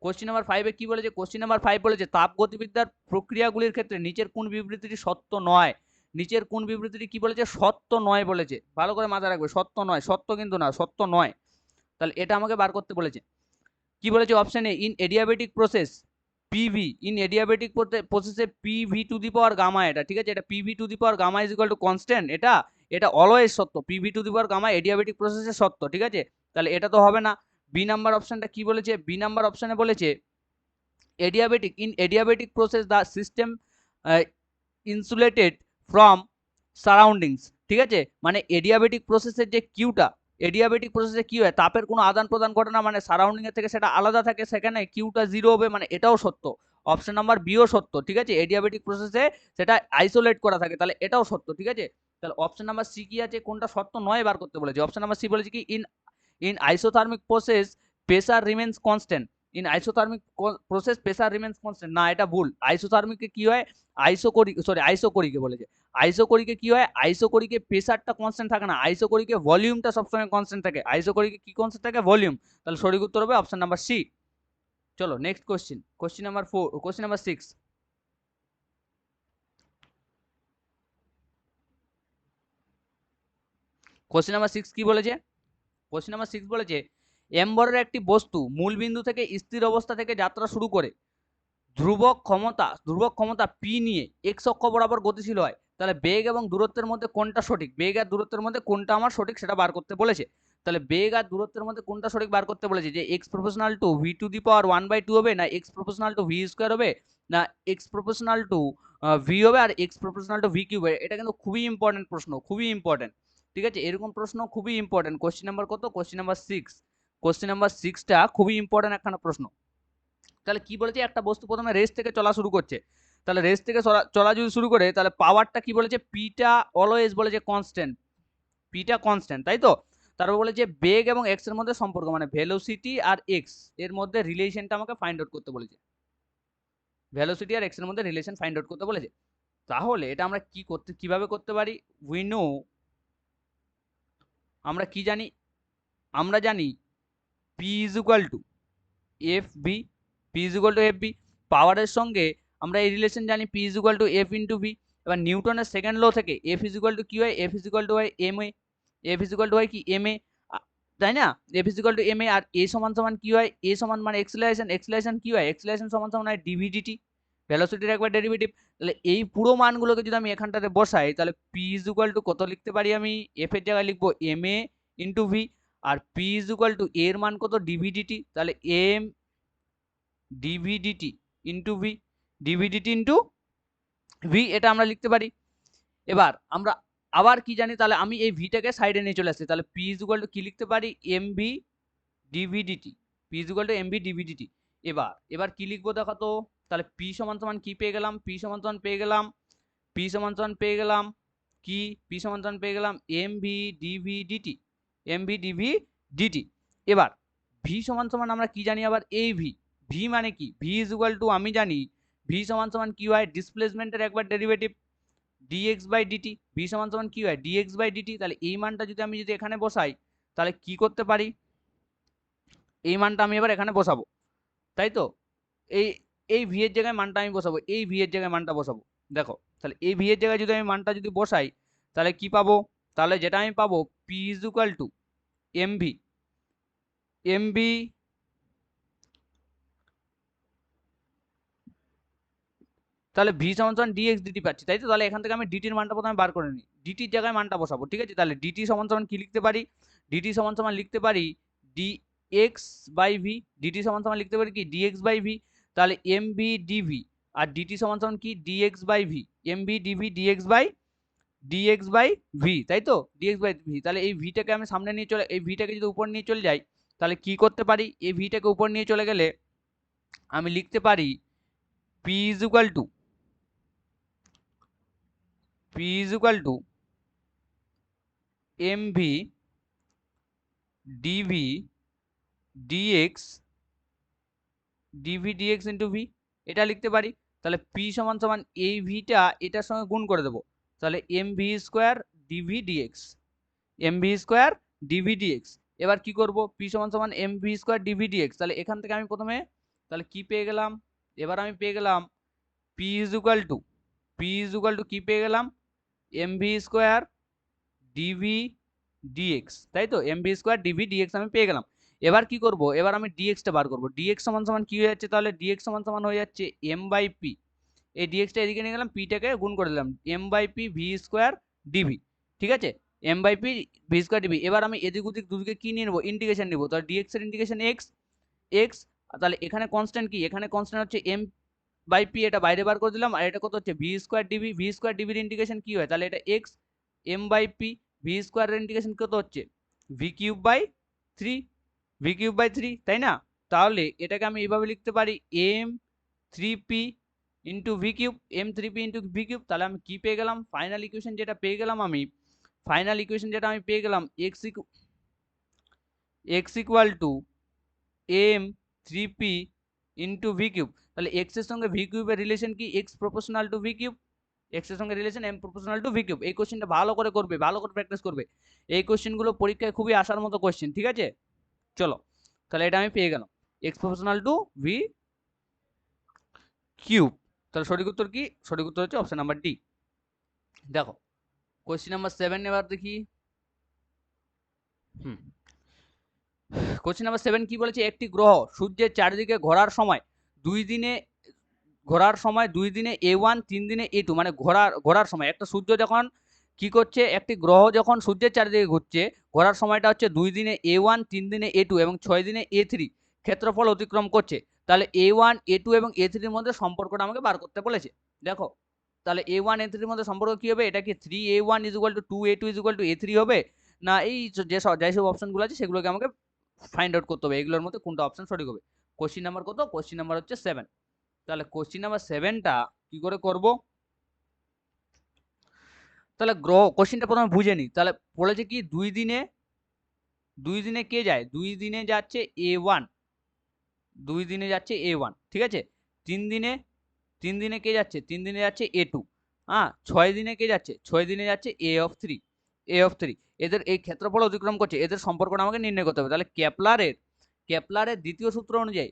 কোশ্চেন নাম্বার 5 এ কি বলেছে, কোশ্চেন নাম্বার 5 বলেছে তাপ গতিবিদ্যার প্রক্রিয়াগুলির ক্ষেত্রে নিচের কোন বিবৃতিটি সত্য নয়, নিচের কোন বিবৃতিটি কি বলেছে, সত্য নয় বলেছে, ভালো করে মাথায় রাখবে, সত্য নয়, সত্য কিন্তু না, সত্য নয়। তাহলে এটা আমাকে বার করতে বলেছে। কি বলেছে option A, in adiabatic process PV, in adiabatic প্রসেসে PV to the power gamma, এটা ঠিক আছে, এটা PV to the power gamma is equal to constant, এটা অলওয়েজ সত্য, PV to the power gamma adiabatic প্রসেসে সত্য, ঠিক আছে, তাহলে এটা তো হবে না। বি নাম্বার অপশনটা কি বলেছে, বি নাম্বার অপশনে বলেছে adiabatic, in adiabatic process the system insulated from surroundings, ঠিক আছে, মানে এডিয়াবেটিক প্রসেসের যে কিউটা, এডিয়াবেটিক প্রসেসে কি হয়, তাপের কোনো আদান প্রদান ঘটে না, মানে সারাউন্ডিং এর থেকে সেটা আলাদা থাকে, সেখানে কিউটা জিরো হবে, মানে এটাও সত্য, অপশন নাম্বার বিও সত্য, ঠিক আছে, এডিয়াবেটিক প্রসেসে সেটা আইসোলেট করা থাকে, তাহলে এটাও সত্য, ঠিক আছে, তাহলে অপশন নাম্বার সি কি আছে, কোনটা সত্য নয় বার করতে বলেছে, অপশন নাম্বার সি বলেছে কি, in in isothermal process pressure remains constant, in isothermal process pressure remains constant, না এটা ভুল, আইসোথার্মিকে কি হয়, আইসোকোরিকে বলেছে, আইসোকোরিকে কি হয়, আইসোকোরিকে প্রেসারটা কনস্ট্যান্ট থাকে না, আইসোকোরিকে ভলিউমটা সবসময় কনস্ট্যান্ট থাকে, আইসোকোরিকে কি কনস্ট্যান্ট থাকে, ভলিউম, তাহলে সঠিক উত্তর হবে অপশন নাম্বার সি। চলো next question, question number 4, question number 6, question number 6 কি বলেছে, কোশ্চেন নাম্বার 6 বলেছে এম্বরের একটি বস্তু মূল বিন্দু থেকে স্থির অবস্থা থেকে যাত্রা শুরু করে ধ্রুবক ক্ষমতা পি নিয়ে এক্স অক্ষ বরাবর গতিশীল হয়, তাহলে বেগ এবং দূরত্বের মধ্যে কোনটা সঠিক, বেগ আর দূরত্বের মধ্যে কোনটা আমার সঠিক সেটা বার করতে বলেছে, তাহলে বেগ আর দূরত্বের মধ্যে কোনটা সঠিক বার করতে বলেছে, যে X proportional to V to the power 1/2 হবে, না X proportional to V square হবে, না এক্স প্রপোর্শনাল টু ভি হবে, আর X proportional to V cube হবে, এটা কিন্তু খুবই ইম্পর্টেন্ট প্রশ্ন, খুবই ইম্পর্টেন্ট, ঠিক আছে, এরকম প্রশ্ন খুবই ইম্পর্টেন্ট, কোশ্চেন নাম্বার কত, কোশ্চেন নাম্বার 6, কোশ্চেন নাম্বার 6টা খুবই ইম্পর্টেন্ট একখানা প্রশ্ন। তাহলে কি বলেছে, একটা বস্তু প্রথমে রেস থেকে চলা শুরু করছে, তাহলে রেস থেকে চলা যদি শুরু করে, তাহলে পাওয়ারটা কি বলেছে, পিটা অলওয়েজ বলেছে কনস্ট্যান্ট, পিটা কনস্ট্যান্ট, তাই তো, তারপর বলেছে বেগ এবং এক্স এর মধ্যে সম্পর্ক, মানে ভেলোসিটি আর এক্স এর মধ্যে রিলেশনটা আমাকে ফাইন্ড আউট করতে বলেছে, ভেলোসিটি আর এক্স এর মধ্যে রিলেশন ফাইন্ড আউট করতে বলেছে, তাহলে এটা আমরা কিভাবে করতে পারি, উই নো, আমরা কি জানি, আমরা জানি P is equal to F B, P is equal to F B, পাওয়ারের সঙ্গে আমরা এই রিলেশন জানি P is equal to F into V, এবার নিউটনের সেকেন্ড ল থেকে এফ ইজ ইকুয়াল টু কি হয়, এফ ইজ ইকুয়াল টু হয় M A, F is equal to হয় কি এম এ, তাই না, F is equal to M A, আর এ সমান সমান কি হয়, এ সমান মানে এক্সেলারেশন, এক্সেলারেশন কি হয়, এক্সেলারেশন সমান সমান হয় ডিভিডিটি, ভেলোসিটির একবার ডেরিভেটিভ, তাহলে এই পুরো মানগুলোকে যদি আমি এখানটাতে বসাই, তাহলে পি ইজ ইকুয়াল টু কত লিখতে পারি, আমি এফ এর জায়গায় লিখবো এম এ ইন্টু ভি, আর পি ইজ ইকুয়াল টু এর মান কত ডিভিডিটি, তাহলে M D V D T into V, D V D T into V, এটা আমরা লিখতে পারি। এবার আমরা আবার কি জানি, তাহলে আমি এই ভিটাকে সাইডে নিয়ে চলে আসছি, তাহলে পি ইজ ইকুয়াল টু কি লিখতে পারি, M V D V D T, P is equal to M V D V D T. এবার কি লিখবো দেখো তো, তাহলে পি সমান সমান কি পেয়ে গেলাম, পি সমান সমান পেয়ে গেলাম, পি সমান সমান পেয়ে গেলাম কি, পি সমান সমান পেয়ে গেলাম M V DV DT, M V DV DT. এবার ভি সমান সমান আমরা কি জানি, আবার এই ভি, ভি মানে কি, ভি ইজ ইকুয়াল টু আমি জানি ভি সমান সমান কি হয়, ডিসপ্লেসমেন্টের একবার derivative DX by DT, V সমান সমান কি হয়, ডিএক্স বাই ডিটি, তাহলে এই মানটা যদি আমি এখানে বসাই, তাহলে কি করতে পারি, এই মানটা আমি এবার এখানে বসাবো, তাই তো, এই এই ভি এর জায়গায় মানটা আমি বসাবো, এই ভি এর জায়গায় মানটা বসাবো, দেখো তাহলে এই ভি এর জায়গায় যদি আমি মানটা যদি বসাই, তাহলে কি পাবো, তাহলে যেটা আমি পাবো P is equal to M V, M V তাহলে ভি সমান সমান ডিএক্স ডিটি পাচ্ছি, তাই তো, তাহলে এখান থেকে আমি ডিটির মানটা প্রথমে বার করে নিই, ডিটির জায়গায় মানটা বসাবো, ঠিক আছে, তাহলে ডিটি সমান সমান কি লিখতে পারি, ডিটি সমান সমান লিখতে পারি ডিএক্স বাই ভি, ডিটি সমান সমান লিখতে পারি কি ডিএক্স বাই ভি, তাহলে এম ভি ডিভি, আর ডিটি সমান সমান কি DX by V, M V DV DX by V, তাই তো, ডিএক্স বাই ভি, তাহলে এই ভিটাকে আমি সামনে নিয়ে চলে, এই ভিটাকে যদি উপর নিয়ে চলে যাই, তাহলে কি করতে পারি, এই ভিটাকে উপর নিয়ে চলে গেলে আমি লিখতে পারি P is equal to, P is equal to M V DV DX DX into V, এটা লিখতে পারি, তাহলে পি সমান সমান এই ভিটা এটার সঙ্গে গুণ করে দেবো, তাহলে M V square DV DX, M V square DV DX, এবার কি করব, পি সমান সমান M V square DV DX, তাহলে এখান থেকে আমি প্রথমে তাহলে কি পেয়ে গেলাম, এবার আমি পেয়ে গেলাম পি ইজ ইকুয়াল টু কি পেয়ে গেলাম, এমভি স্কোয়ার ডিভি ডিএক্স, তাই তো, এমভি স্কোয়ার ডিভি ডিএক্স আমি পেয়ে গেলাম। এবার কি করব, এবার আমি ডিএক্সটা বার করব। ডিএক্স সমান সমান কি হয়ে যাচ্ছে, তাহলে ডিএক্স সমান সমান হয়ে যাচ্ছে এম বাই পি। এই ডিএক্সটা এদিকে নিয়ে গেলাম, পিটাকে গুণ করে দিলাম, M by P V square DV. ঠিক আছে, M by P V square DV. এবার আমি এদিক ওদিক দুদিকে কি নিয়ে নেবো, ইন্টিগ্রেশন নেবো। তাহলে ডিএক্স এর ইন্টিগ্রেশন এক্স এক্স, তাহলে এখানে কনস্ট্যান্ট কি, এখানে কনস্ট্যান্ট হচ্ছে এম বাই পি, এটা বাইরে বার করে দিলাম। আর এটা কত হচ্ছে V square D V, V square ডিভির ইন্টিগ্রেশন কি হয়, তাহলে এটা X M by P V স্কোয়ারের ইন্টিগ্রেশন কত হচ্ছে V cube by three, V cube by three, তাই না? তাহলে এটাকে আমি এইভাবে লিখতে পারি M three P into V cube, M three P into V cube. তাহলে আমি কি পেয়ে গেলাম, ফাইনাল ইকুয়েশন যেটা পেয়ে গেলাম আমি, ফাইনাল ইকুয়েশন যেটা আমি পেয়ে গেলাম X equal to M three P into V cube. তাহলে এক্স এর সঙ্গে ভি কিউবের রিলেশন কি, X proportional to V cube, X এর সঙ্গে relation M proportional to V cube. এই কোশ্চেনটা ভালো করে করবে, ভালো করে প্র্যাকটিস করবে। এই কোশ্চেনগুলো পরীক্ষায় খুবই আসার মতো কোশ্চেন, ঠিক আছে? চলো, তাহলে এটা আমি পেয়ে গেলাম x proportional to V cube. তাহলে সঠিক উত্তর কি, সঠিক উত্তর হচ্ছে অপশন নাম্বার ডি। দেখো কোশ্চেন নাম্বার 7 এবার দেখি। কোশ্চেন নাম্বার 7 কি বলেছে, একটি গ্রহ সূর্যের চারিদিকে ঘোরার সময় 2 দিনে A1, 3 দিনে A2, মানে ঘোরার সময় একটা সূর্য যখন কি করছে, একটি গ্রহ যখন সূর্যের চারিদিকে ঘুরছে, ঘোরার সময়টা হচ্ছে 2 দিনে A1, 3 দিনে A2 এবং 6 দিনে A3 ক্ষেত্রফল অতিক্রম করছে। তাহলে A1, A2 এবং A3 এর মধ্যে সম্পর্কটা আমাকে বার করতে বলেছে। দেখো তাহলে A1 A3 এর মধ্যে সম্পর্ক কি হবে, এটা কি 3A1 = 2A2 = A3 হবে, না এই যেসব অপশনগুলো আছে সেগুলোকে আমাকে ফাইন্ড আউট করতে হবে, এগুলোর মধ্যে কোনটা অপশন সঠিক হবে। কোশ্চেন নাম্বার কত, কোশ্চেন নাম্বার হচ্ছে 7। তাহলে কোশ্চেন নাম্বার 7টা কি করে করব, তাহলে কোশ্চেনটা প্রথমে বুঝে নিই। তাহলে বলেছে কি 2 দিনে কে যায়, 2 দিনে যাচ্ছে A1, 2 দিনে যাচ্ছে A1, ঠিক আছে। 3 দিনে কে যাচ্ছে, 3 দিনে যাচ্ছে A2। হ্যাঁ, 6 দিনে কে যাচ্ছে, 6 দিনে যাচ্ছে A3। এদের এই ক্ষেত্রফল অতিক্রম করছে, এদের সম্পর্কটা আমাকে নির্ণয় করতে হবে। তাহলে কেপলারের দ্বিতীয় সূত্র অনুযায়ী,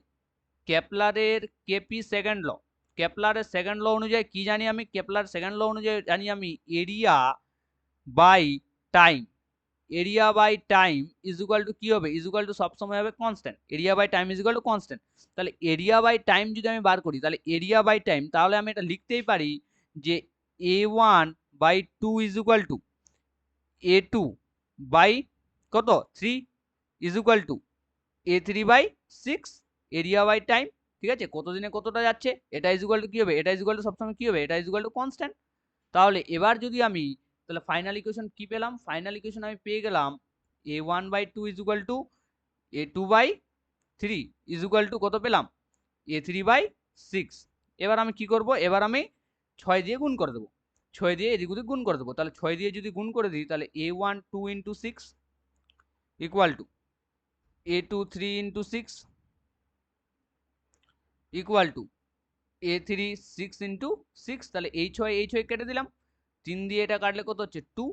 কেপলারের কেপি সেকেন্ড ল, কেপলারের সেকেন্ড ল অনুযায়ী কি জানি আমি, কেপলার সেকেন্ড ল অনুযায়ী জানি আমি area by time, area by time is equal to কি হবে, ইজ ইকুয়াল টু সবসময় হবে constant, area by time is equal to constant. তাহলে এরিয়া বাই টাইম যদি আমি বার করি, তাহলে এরিয়া বাই টাইম, তাহলে আমি এটা লিখতেই পারি যে A1/2 is equal two A2 by কত 3 is equal to A3/6 area by time. ঠিক আছে, কত দিনে কতটা যাচ্ছে, এটা ইজ ইকুয়াল টু কি হবে, এটা ইজ ইকুয়াল টু সবসময় কি হবে, এটা ইজ ইকুয়াল টু কনস্ট্যান্ট। তাহলে এবার যদি আমি, তাহলে ফাইনাল ইকুয়েশন কি পেলাম, ফাইনাল ইকুয়েশন আমি পেয়ে গেলাম A1/2 is equal two A2/3 is equal to কত পেলাম, A3/6। এবার আমি কি করব, এবার আমি 6 দিয়ে গুণ করে দেবো, 6 দিয়ে এদিক ওদিক গুণ করে দেবো। তাহলে 6 দিয়ে যদি গুণ করে দিই, তাহলে A1 2 × 6 equal to A2 3 × 6 equal to A3 6 × 6। তাহলে এই 6 কেটে দিলাম, 3 দিয়ে এটা কাটলে কত হচ্ছে 2,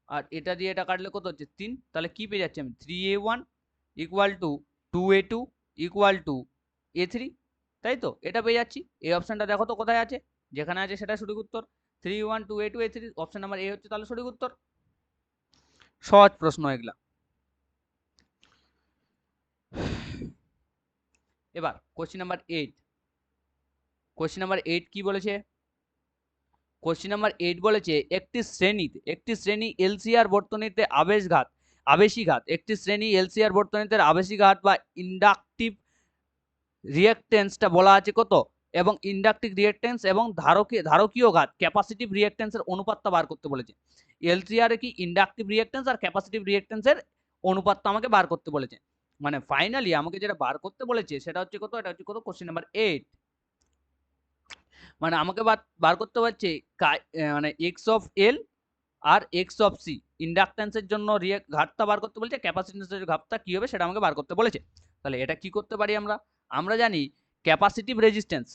আর এটা দিয়ে এটা কাটলে কত হচ্ছে 3। তাহলে কি পেয়ে যাচ্ছি আমি, 3A1 equal to 2A2 equal to A3, তাই তো, এটা পেয়ে যাচ্ছি। এই অপশনটা দেখো তো কোথায় আছে, যেখানে আছে সেটা সঠিক উত্তর, 3A1 2A2 A3, option number A হচ্ছে তাহলে সঠিক উত্তর। সহজ প্রশ্ন এগুলা। এবার কোশ্চেন নাম্বার 8, কোশ্চেন নাম্বার 8 কি বলেছে, কোশ্চেন নাম্বার 8 বলেছে একটি শ্রেণী এলসিআর বর্তনীতে আবেশী ঘাত, একটি শ্রেণী এলসিআর বর্তনীতে আবেশী ঘাত বা ইন্ডাকটিভ রিঅ্যাকট্যান্সটা বলা আছে কত, এবং ইন্ডাকটিভ রিঅ্যাকট্যান্স এবং ধারকীয় ঘাত ক্যাপাসিটিভ রিঅ্যাকট্যান্সের অনুপাতটা বার করতে বলেছে। এলসিআর কি ইন্ডাকটিভ রিঅ্যাকট্যান্স আর ক্যাপাসিটিভ রিঅ্যাকট্যান্সের অনুপাতটা আমাকে বার করতে বলেছে। মানে ফাইনালি আমাকে যেটা বার করতে বলেছে সেটা হচ্ছে কত, এটা হচ্ছে কত, কোশ্চেন নাম্বার 8। মানে আমাকে বার করতে পারছে মানে এক্স অফ এল আর এক্স অফ সি, ইন্ডাকট্যান্সের জন্য ঘাতটা বার করতে বলেছে, ক্যাপাসিটেন্সের ঘাতটা কি হবে সেটা আমাকে বার করতে বলেছে। তাহলে এটা কি করতে পারি আমরা জানি ক্যাপাসিটিভ রেজিস্ট্যান্স,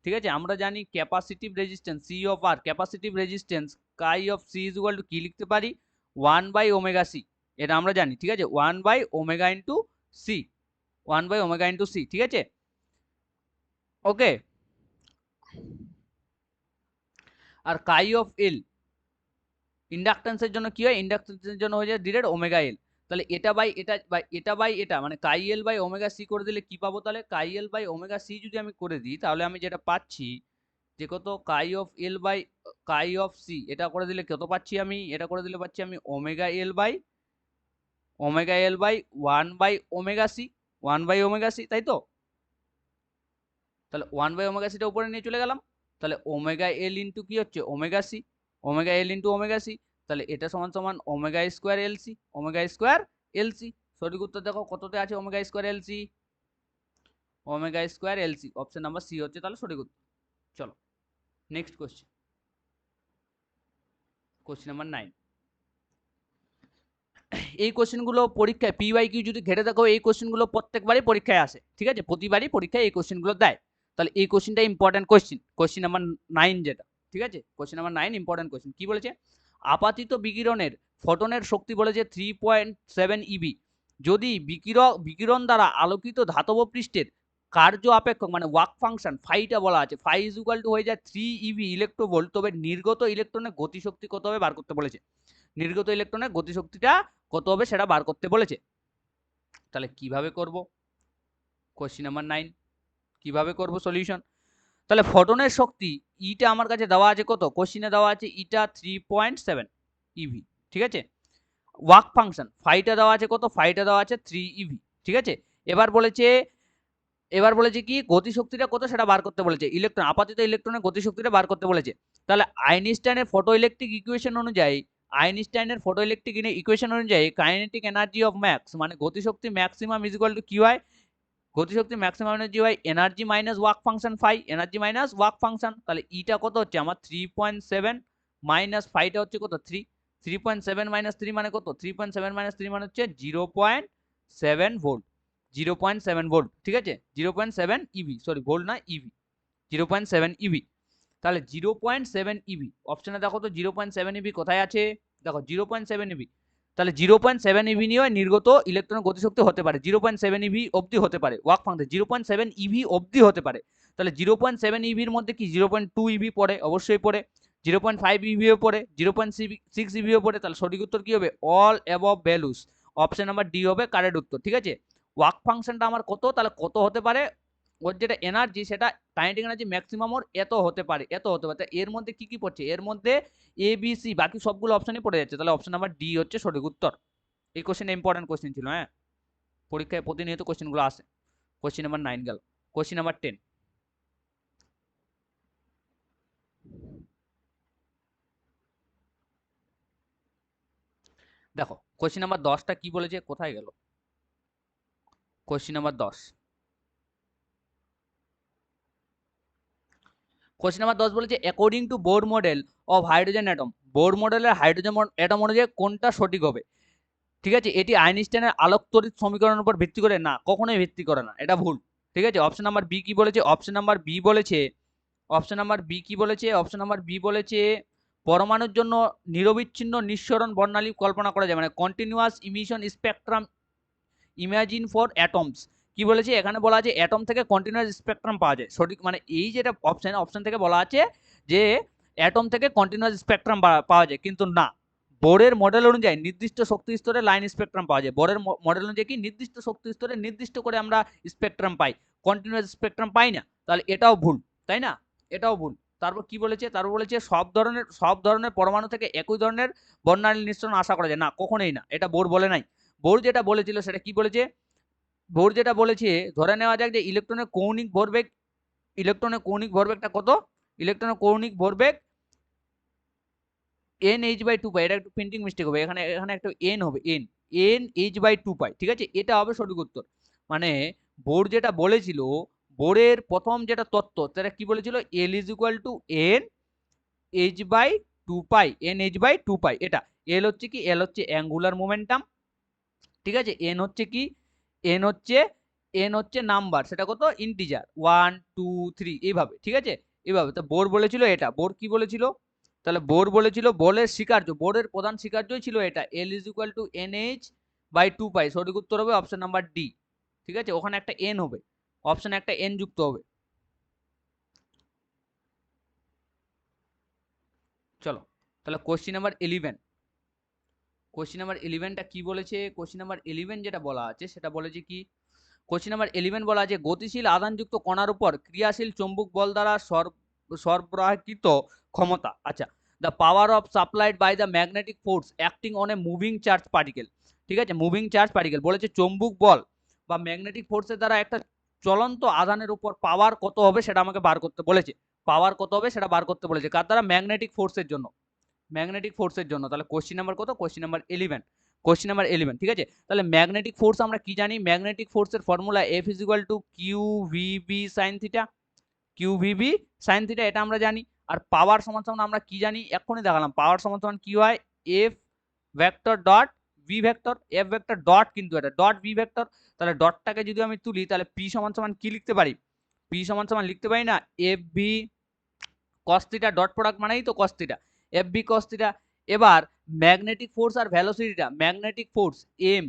ঠিক আছে, আমরা জানি capacitive resistance C of R, capacitive resistance chi of C is equal to কি লিখতে পারি, 1/ω/c, এটা আমরা জানি, ঠিক আছে, 1/ω/c, 1/ω/c, ঠিক আছে, ওকে। আর কাই অফ এল, ইন্ডাকটেন্সের জন্য কি হয়, ইন্ডাকটেন্সের জন্য হয়ে যায় ডিরেক্ট ওমেগা এল। তাহলে এটা বাই এটা মানে কাই এল বাই ওমেগা সি করে দিলে কি পাবো, তাহলে কাই এল বাই ওমেগা সি যদি আমি করে দিই তাহলে আমি যেটা পাচ্ছি যে কত chi of L by chi of C, এটা করে দিলে কত পাচ্ছি আমি, এটা করে দিলে পাচ্ছি আমি ওমেগা এল বাই 1/ওমেগা সি, তাই তো? তাহলে 1/ওমেগা সিটা উপরে নিয়ে চলে গেলাম, তাহলে ওমেগা এল ইন্টু কি হচ্ছে omega C, omega L into omega C, তাহলে এটা সমান সমান omega square L C, omega square L C. সঠিক উত্তর দেখো কততে আছে omega square L C, omega square L C, option number C হচ্ছে তাহলে সঠিক উত্তর। চলো নেক্সট কোশ্চেন, কোশ্চেন নাম্বার 9। এই কোশ্চেনগুলো পরীক্ষায় পিওয়াইকিউ যদি ঘেটে দেখো, এই কোশ্চেনগুলো প্রত্যেকবারই পরীক্ষায় আসে, ঠিক আছে, প্রতিবারই পরীক্ষায় এই কোশ্চেনগুলো দেয়। তাহলে এই কোশ্চেনটা ইম্পর্টেন্ট কোশ্চেন, কোশ্চেন নাম্বার 9 যেটা, ঠিক আছে, কোশ্চেন নাম্বার 9 ইম্পর্টেন্ট কোশ্চেন। কি বলেছে, আপাতিত বিকিরণের ফোটনের শক্তি বলেছে 3.7 ইবি, যদি বিকিরণ দ্বারা আলোকিত ধাতব পৃষ্ঠের কার্য আপেক্ষক মানে ওয়ার্ক ফাংশন ফাইটা বলা আছে, ফাই ইজ ইকুয়াল টু হয়ে যায় 3 ইবি ইলেকট্রোভোল্ট, তবে নির্গত ইলেকট্রনের গতিশক্তি কত হবে বার করতে বলেছে, নির্গত ইলেকট্রনের গতিশক্তিটা কত হবে সেটা বার করতে বলেছে। তাহলে কিভাবে করব, কোশ্চেন নাম্বার 9 কিভাবে করব সলিউশন। তাহলে ফোটনের শক্তি ইটা আমার কাছে দেওয়া আছে কত, কোশ্চেনে দেওয়া আছে ইটা 3.7 ইভি, ঠিক আছে, ওয়ার্ক ফাংশন ফাইটা দেওয়া আছে কত, ফাইটা দেওয়া আছে 3 ইভি, ঠিক আছে। এবার বলেছে কি গতিশক্তিটা কত সেটা বার করতে বলেছে, ইলেকট্রন আপাতত ইলেকট্রনের গতিশক্তিটা বার করতে বলেছে। তাহলে আইনস্টাইনের ফটোইলেকট্রিক ইকুয়েশন অনুযায়ী, কাইনেটিক এনার্জি অফ ম্যাক্স মানে গতিশক্তি ম্যাক্সিমাম ইজ ইকুয়াল টু কি হয়, গতিশক্তি ম্যাক্সিমাম এনার্জি হয় energy minus work function phi, energy minus work function. তাহলে ইটা কত হচ্ছে আমার 3.7 মাইনাস ফাইটা হচ্ছে কত 3, 3.7 মাইনাস 3 মানে কত, 3.7 মাইনাস 3 মানে হচ্ছে 0.7 ভোল্ট, 0.7 ভোল্ট, ঠিক আছে, 0.7 ইভি, সরি ভোল্ট না ইভি, 0.7 ইভি। তাহলে 0.7 ইভি অপশনে দেখো তো 0.7 ইভি কোথায় আছে, দেখো 0.7 ইভি, তাহলে 0.7 ইভি নিয়ে নির্গত ইলেকট্রনের গতিশক্তি হতে পারে 0.7 ইভি অবধি হতে পারে, ওয়ার্ক ফাংশন 0.7 ইভি অবধি হতে পারে। তাহলে 0.7 ইভির মধ্যে কি 0.2 ইভি পড়ে, অবশ্যই পড়ে, 0.5 ইভিও পড়ে, 0.6 ইভিও পড়ে। তাহলে সঠিক উত্তর কি হবে, all above values, option number D হবে কারেক্ট উত্তর, ঠিক আছে। ওয়ার্ক ফাংশনটা আমার কত, তাহলে কত হতে পারে, ওর যেটা এনার্জি সেটা কাইনেটিক এনার্জি ম্যাক্সিমাম ওর এত হতে পারে, এত হতে পারে। এর মধ্যে কি কি পড়ছে, এর মধ্যে এ বি সি বাকি সবগুলো অপশনই পড়ে যাচ্ছে, তাহলে অপশন নাম্বার ডি হচ্ছে সঠিক উত্তর। এই কোশ্চেন ইম্পর্টেন্ট কোশ্চেন ছিল, হ্যাঁ, পরীক্ষায় প্রতিনিয়ত কোশ্চেনগুলো আসে। কোশ্চেন নাম্বার 9 গেল, কোশ্চেন নাম্বার 10 দেখো, কোশ্চেন নাম্বার 10টা কি বলেছে, কোথায় গেল, কোশ্চেন নাম্বার 10, কোশ্চেন নাম্বার 10 বলেছে according to Bohr model of hydrogen atom, Bohr মডেলের হাইড্রোজেন অ্যাটম অনুযায়ী কোনটা সঠিক হবে, ঠিক আছে, এটি আইনস্টাইনের আলোক তড়িৎ সমীকরণের উপর ভিত্তি করে না, কখনোই ভিত্তি করে না, এটা ভুল, ঠিক আছে। অপশন নাম্বার বি কি বলেছে, অপশন নাম্বার বি বলেছে, অপশন নাম্বার বি কি বলেছে, অপশন নাম্বার বি বলেছে পরমাণুর জন্য নিরবিচ্ছিন্ন নিঃসরণ বর্ণালী কল্পনা করা যায়, মানে continuous emission spectrum imagine for atoms. কি বলেছে, এখানে বলা আছে অ্যাটম থেকে কন্টিনিউয়াস স্পেকট্রাম পাওয়া যায়, সঠিক মানে এই যেটা অপশন থেকে বলা আছে যে অ্যাটম থেকে কন্টিনিউয়াস স্পেকট্রাম পাওয়া যায়, কিন্তু না, বোরের মডেল অনুযায়ী নির্দিষ্ট শক্তি স্তরে লাইন স্পেকট্রাম পাওয়া যায়, বোরের মডেল অনুযায়ী কি নির্দিষ্ট শক্তি স্তরে নির্দিষ্ট করে আমরা স্পেকট্রাম পাই, কন্টিনিউয়াস স্পেকট্রাম পাই না, তাহলে এটাও ভুল, তাই না, এটাও ভুল। তারপর কি বলেছে, তারপর বলেছে সব ধরনের পরমাণু থেকে একই ধরনের বর্ণালী নিঃসরণ আশা করা যায়, না কখনোই না, এটা বোর বলে নাই। বোর যেটা বলেছিল সেটা কি বলেছে, বোর যেটা বলেছে ধরে নেওয়া যাক যে ইলেকট্রনের কৌণিক ভরবেগটা কত, ইলেকট্রনের কৌণিক ভরবেগ NH/2 পাই, এটা একটু প্রিন্টিং মিস্টেক হবে, এখানে একটা n হবে, NH/2 পাই, ঠিক আছে, এটা হবে সঠিক উত্তর। মানে বোর যেটা বলেছিল, বোরের প্রথম যেটা তত্ত্ব সেটা কি বলেছিল, L is equal two NH/2 pi, NH/2 পাই, এটা L হচ্ছে কি, L হচ্ছে অ্যাঙ্গুলার মোমেন্টাম, ঠিক আছে, n হচ্ছে নাম্বার, সেটা কত ইন্টিজার 1 2 3 এইভাবে, ঠিক আছে, এইভাবে। তো বোর বলেছিল এটা, বোর কি বলেছিল, তাহলে বোর বলেছিল বোরের প্রধান স্বীকার্যই ছিল এটা, L is equal two NH/2 পাই, সঠিক উত্তর হবে অপশন নাম্বার ডি, ঠিক আছে, ওখানে একটা n হবে, অপশনে একটা n যুক্ত হবে। চলো তাহলে কোশ্চিন নাম্বার 11, কোশ্চিন নাম্বার 11টা কি বলেছে? কোশ্চিন নাম্বার 11 যেটা বলা আছে সেটা বলেছে কি, কোশ্চিন নাম্বার 11 বলা আছে গতিশীল আধানযুক্ত কণার উপর ক্রিয়াশীল চৌম্বক বল দ্বারা সরবরাহকৃত ক্ষমতা। আচ্ছা, the power of supplied by the magnetic force acting on a moving charge particle. ঠিক আছে, মুভিং চার্জ পার্টিকেল বলেছে চৌম্বক বল বা ম্যাগনেটিক ফোর্সের দ্বারা একটা চলন্ত আধানের উপর পাওয়ার কত হবে সেটা আমাকে বার করতে বলেছে। পাওয়ার কত হবে সেটা বার করতে বলেছে কার দ্বারা? ম্যাগনেটিক ফোর্সের জন্য, ম্যাগনেটিক ফোর্সের জন্য। তাহলে কোশ্চিন নাম্বার কত? Question number 11, question number 11। ঠিক আছে, তাহলে ম্যাগনেটিক ফোর্স আমরা কি জানি? ম্যাগনেটিক ফোর্সের formula F is equal to Q VB sine theta, Q VB sine theta, এটা আমরা জানি। আর পাওয়ার সমান সমান আমরা কি জানি? এক্ষুনি দেখালাম, পাওয়ার সমান সমান কি হয়? F vector dot V vector, F vector dot, কিন্তু এটা ডট ভি ভেক্টর। তাহলে ডটটাকে যদি আমি তুলি তাহলে পি সমান সমান কি লিখতে পারি? পি সমান সমান লিখতে পারি না F V cos theta, dot product মানেই তো cos theta, F B cos theta. এবার ম্যাগনেটিক ফোর্স আর ভেলোসিটিটা, magnetic force M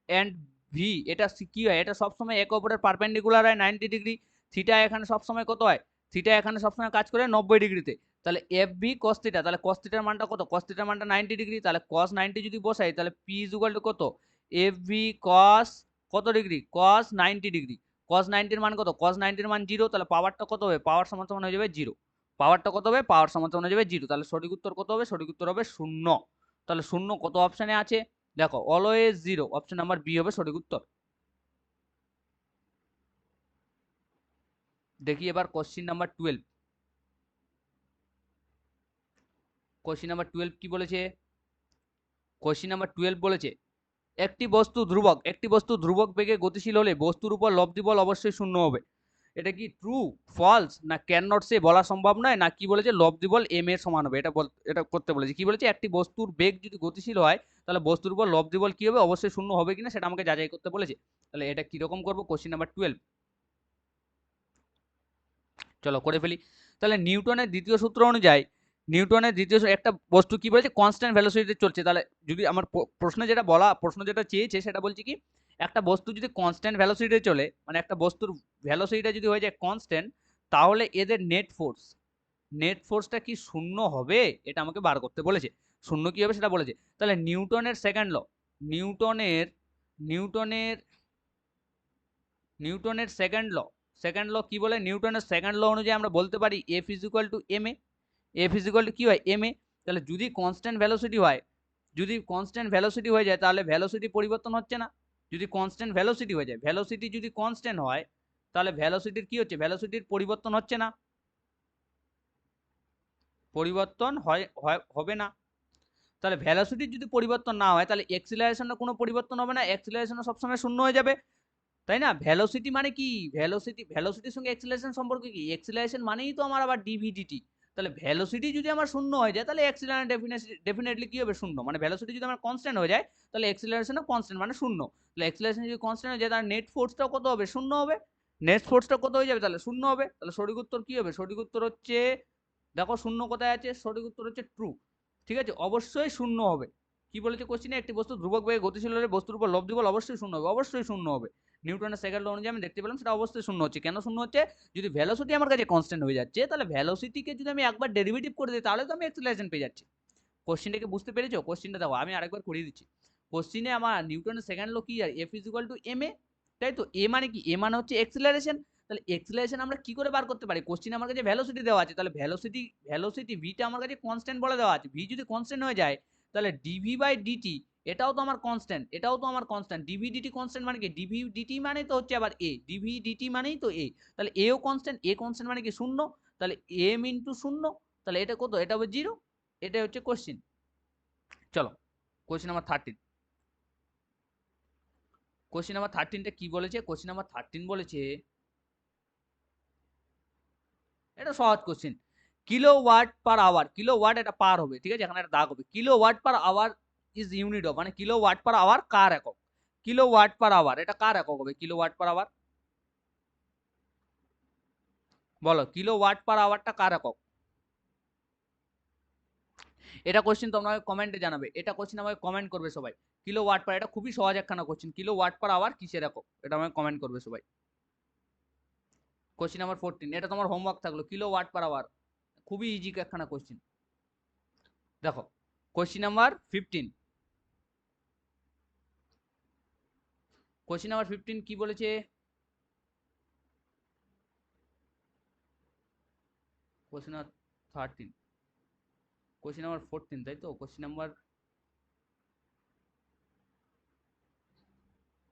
and V, এটা কি হয়? এটা সবসময় একে অপরের পারপেন্ডিকুলার হয় 90 ডিগ্রি। থিটা এখানে সবসময় কত হয়? থিটা এখানে সবসময় কাজ করে 90 ডিগ্রিতে। তাহলে এফ বি কস থিটা, তাহলে কস থিটার মানটা কত? কস থিটার মানটা 90 ডিগ্রি, তাহলে কস 90 যদি বসাই তাহলে পি ইজ ইকুয়াল টু কত? এফ বি কস কত ডিগ্রি? কস 90 ডিগ্রি। কস 90 এর মান কত? কস 90 এর মান 0, তাহলে পাওয়ারটা কত হবে? পাওয়ার সমান সমান হয়ে যাবে 0। পাওয়ারটা কত হবে? পাওয়ার সমান সমান হয়ে যাবে 0। তাহলে সঠিক উত্তর কত হবে? সঠিক উত্তর হবে 0। তাহলে 0 কত অপশনে আছে? দেখো অলওয়েজ 0, অপশন নাম্বার বি হবে সঠিক উত্তর। দেখি এবার কোশ্চিন নাম্বার 12, কোশ্চিন নাম্বার 12 কি বলেছে? কোশ্চিন নাম্বার 12 বলেছে একটি বস্তু ধ্রুবক, একটি বস্তু ধ্রুবক বেগে গতিশীল হলে বস্তুর উপর লব্ধি বল অবশ্যই শূন্য হবে। এটা কি ট্রু, ফলস, না ক্যান নট সে, বলা সম্ভব নয়, না কি বলেছে লব্ধি বল এম এর সমান হবে? এটা করতে বলেছে। কি বলেছে? একটি বস্তুর বেগ যদি গতিশীল হয় তাহলে বস্তুর উপর লব্ধি বল কি হবে? অবশ্যই শূন্য হবে কিনা সেটা আমাকে যাচাই করতে বলেছে। তাহলে এটা কিরকম করবো? কোশ্চিন নাম্বার 12, চলো করে ফেলি। তাহলে নিউটনের দ্বিতীয় সূত্র অনুযায়ী, নিউটনের দ্বিতীয় একটা বস্তু কি বলেছে? কনস্ট্যান্ট ভেলোসিটিতে চলছে। তাহলে যদি আমার প্রশ্ন যেটা বলা, প্রশ্ন যেটা চেয়েছে সেটা বলছে কি, একটা বস্তু যদি কনস্ট্যান্ট ভেলোসিটিতে চলে, মানে একটা বস্তুর ভেলোসিটিটা যদি হয়ে যায় কনস্ট্যান্ট, তাহলে এদের নেট ফোর্স, নেট ফোর্সটা কি শূন্য হবে? এটা আমাকে বার করতে বলেছে। শূন্য কি হবে সেটা বলেছে। তাহলে নিউটনের সেকেন্ড ল, নিউটনের নিউটনের নিউটনের সেকেন্ড ল, সেকেন্ড ল কি বলে? নিউটনের সেকেন্ড ল অনুযায়ী আমরা বলতে পারি F is equal to M A, F is equal to কি হয়? M A. তাহলে যদি কনস্ট্যান্ট ভেলোসিটি হয়, যদি কনস্ট্যান্ট ভেলোসিটি হয়ে যায় তাহলে ভেলোসিটি পরিবর্তন হচ্ছে না। যদি কনস্ট্যান্ট ভেলোসিটি হয়ে যায়, ভেলোসিটি যদি কনস্ট্যান্ট হয় তাহলে ভেলোসিটির কি হচ্ছে? ভেলোসিটির পরিবর্তন হচ্ছে না, পরিবর্তন হবে না। তাহলে ভেলোসিটির যদি পরিবর্তন না হয় তাহলে এক্সিলারেশনের কোনো পরিবর্তন হবে না, এক্সিলারেশন সবসময় শূন্য হয়ে যাবে, তাই না? ভেলোসিটি মানে কি? ভেলোসিটির সঙ্গে এক্সিলারেশন সম্পর্ক কি? এক্সিলারেশন মানেই তো আমার আবার ডিভিডিটি। তাহলে ভেলোসিটি যদি আমার শূন্য হয়ে যায় তাহলে এক্সিলারেশন ডেফিনেটলি কি হবে? শূন্য। মানে ভেলোসিটি যদি আমার কনস্ট্যান্ট হয়ে যায় তাহলে এক্সিলারেশনও কনস্ট্যান্ট, মানে শূন্য। তাহলে এক্সিলারেশন যদি কনস্ট্যান্ট হয়ে যায় তাহলে নেট ফোর্সটাও কত হবে? শূন্য হবে। নেট ফোর্সটা কত হয়ে যাবে? তাহলে শূন্য হবে। তাহলে সঠিক উত্তর কি হবে? সঠিক উত্তর হচ্ছে, দেখো শূন্য কোথায় আছে? সঠিক উত্তর হচ্ছে ট্রু। ঠিক আছে, অবশ্যই শূন্য হবে। কি বলেছে কোশ্চেনে? একটি বস্তু ধ্রুবক বেগে গতিশীল হলে বস্তুর উপর লব্ধি বল অবশ্যই শূন্য হবে, অবশ্যই শূন্য হবে। নিউটনের সেকেন্ড ল অনুযায়ী আমি দেখতে পেলাম সেটা অবশ্যই শূন্য হচ্ছে। কেন শূন্য হচ্ছে? যদি ভেলোসিটি আমার কাছে কনস্ট্যান্ট হয়ে যাচ্ছে তাহলে ভেলোসিটিকে যদি আমি একবার ডেরিভেটিভ করে দিই তাহলে তো আমি অ্যাক্সিলারেশন পেয়ে যাচ্ছি। কোশ্চেনটাকে বুঝতে পেরেছো? কোশ্চেনটা দেখো আমি আরেকবার করিয়ে দিচ্ছি। কোশ্চেনে আমার নিউটনের সেকেন্ড ল কি আর F is equal to M A, তাই তো? এ মানে কি? এ মানে হচ্ছে এক্সিলারেশন। তাহলে এক্সিলারেশন আমরা কি করে বার করতে পারি? কোশ্চেনে আমার কাছে ভেলোসিটি দেওয়া আছে, তাহলে ভেলোসিটি ভিটা আমার কাছে কনস্ট্যান্ট বলে দেওয়া আছে। ভি যদি কনস্ট্যান্ট হয়ে যায় তাহলে ডিভি বাই ডিটি এটাও তো আমার কনস্ট্যান্ট, এটাও তো আমার কনস্ট্যান্ট। ডিভি ডিটি কনস্ট্যান্ট মানে কি? ডিভি ডিটি মানে তো হচ্ছে আবার এ, ডিভি ডিটি মানেই তো এ। তাহলে এও কনস্ট্যান্ট, এ কনস্ট্যান্ট মানে কি? শূন্য। তাহলে এম ইন্টু শূন্য, তাহলে এটা কত? এটা হবে 0। এটাই হচ্ছে কোশ্চেন। চলো কোশ্চেন নাম্বার 13, কোশ্চেন নাম্বার 13টা কি বলেছে? কোশ্চেন নাম্বার 13 বলেছে, এটা সহজ question, kilowatt per hour, kilowatt এটা পার হবে, ঠিক আছে, এখানে একটা দাগ হবে। Kilowatt per hour is unit of, মানে কিলোওয়াট পার আওয়ার কার একক? কিলোওয়াট পার আওয়ার এটা কার একক হবে? কিলোওয়াট পার আওয়ার বলো, কিলোওয়াট পার আওয়ারটা কার একক? এটা কোশ্চেন তোমরা কমেন্টে জানাবে, এটা কোশ্চেন আমাকে কমেন্ট করবে সবাই। কিলোওয়াট পার, এটা খুবই সহজ একখানা কোশ্চেন, কিলোওয়াট পার আওয়ার কিসের একক? এটা আমাকে কমেন্ট করবে সবাই। কোশ্চেন নাম্বার 14, এটা তোমার হোমওয়ার্ক থাকলো, কিলোওয়াট পার আওয়ার, খুবই ইজি একখানা কোশ্চেন। দেখো কোশ্চিন নাম্বার 15, কোশ্চিন নাম্বার 15 কি বলেছে, কোশ্চিন নাম্বার 13, কোশ্চিন নাম্বার 14, তাই তো? কোশ্চিন নাম্বার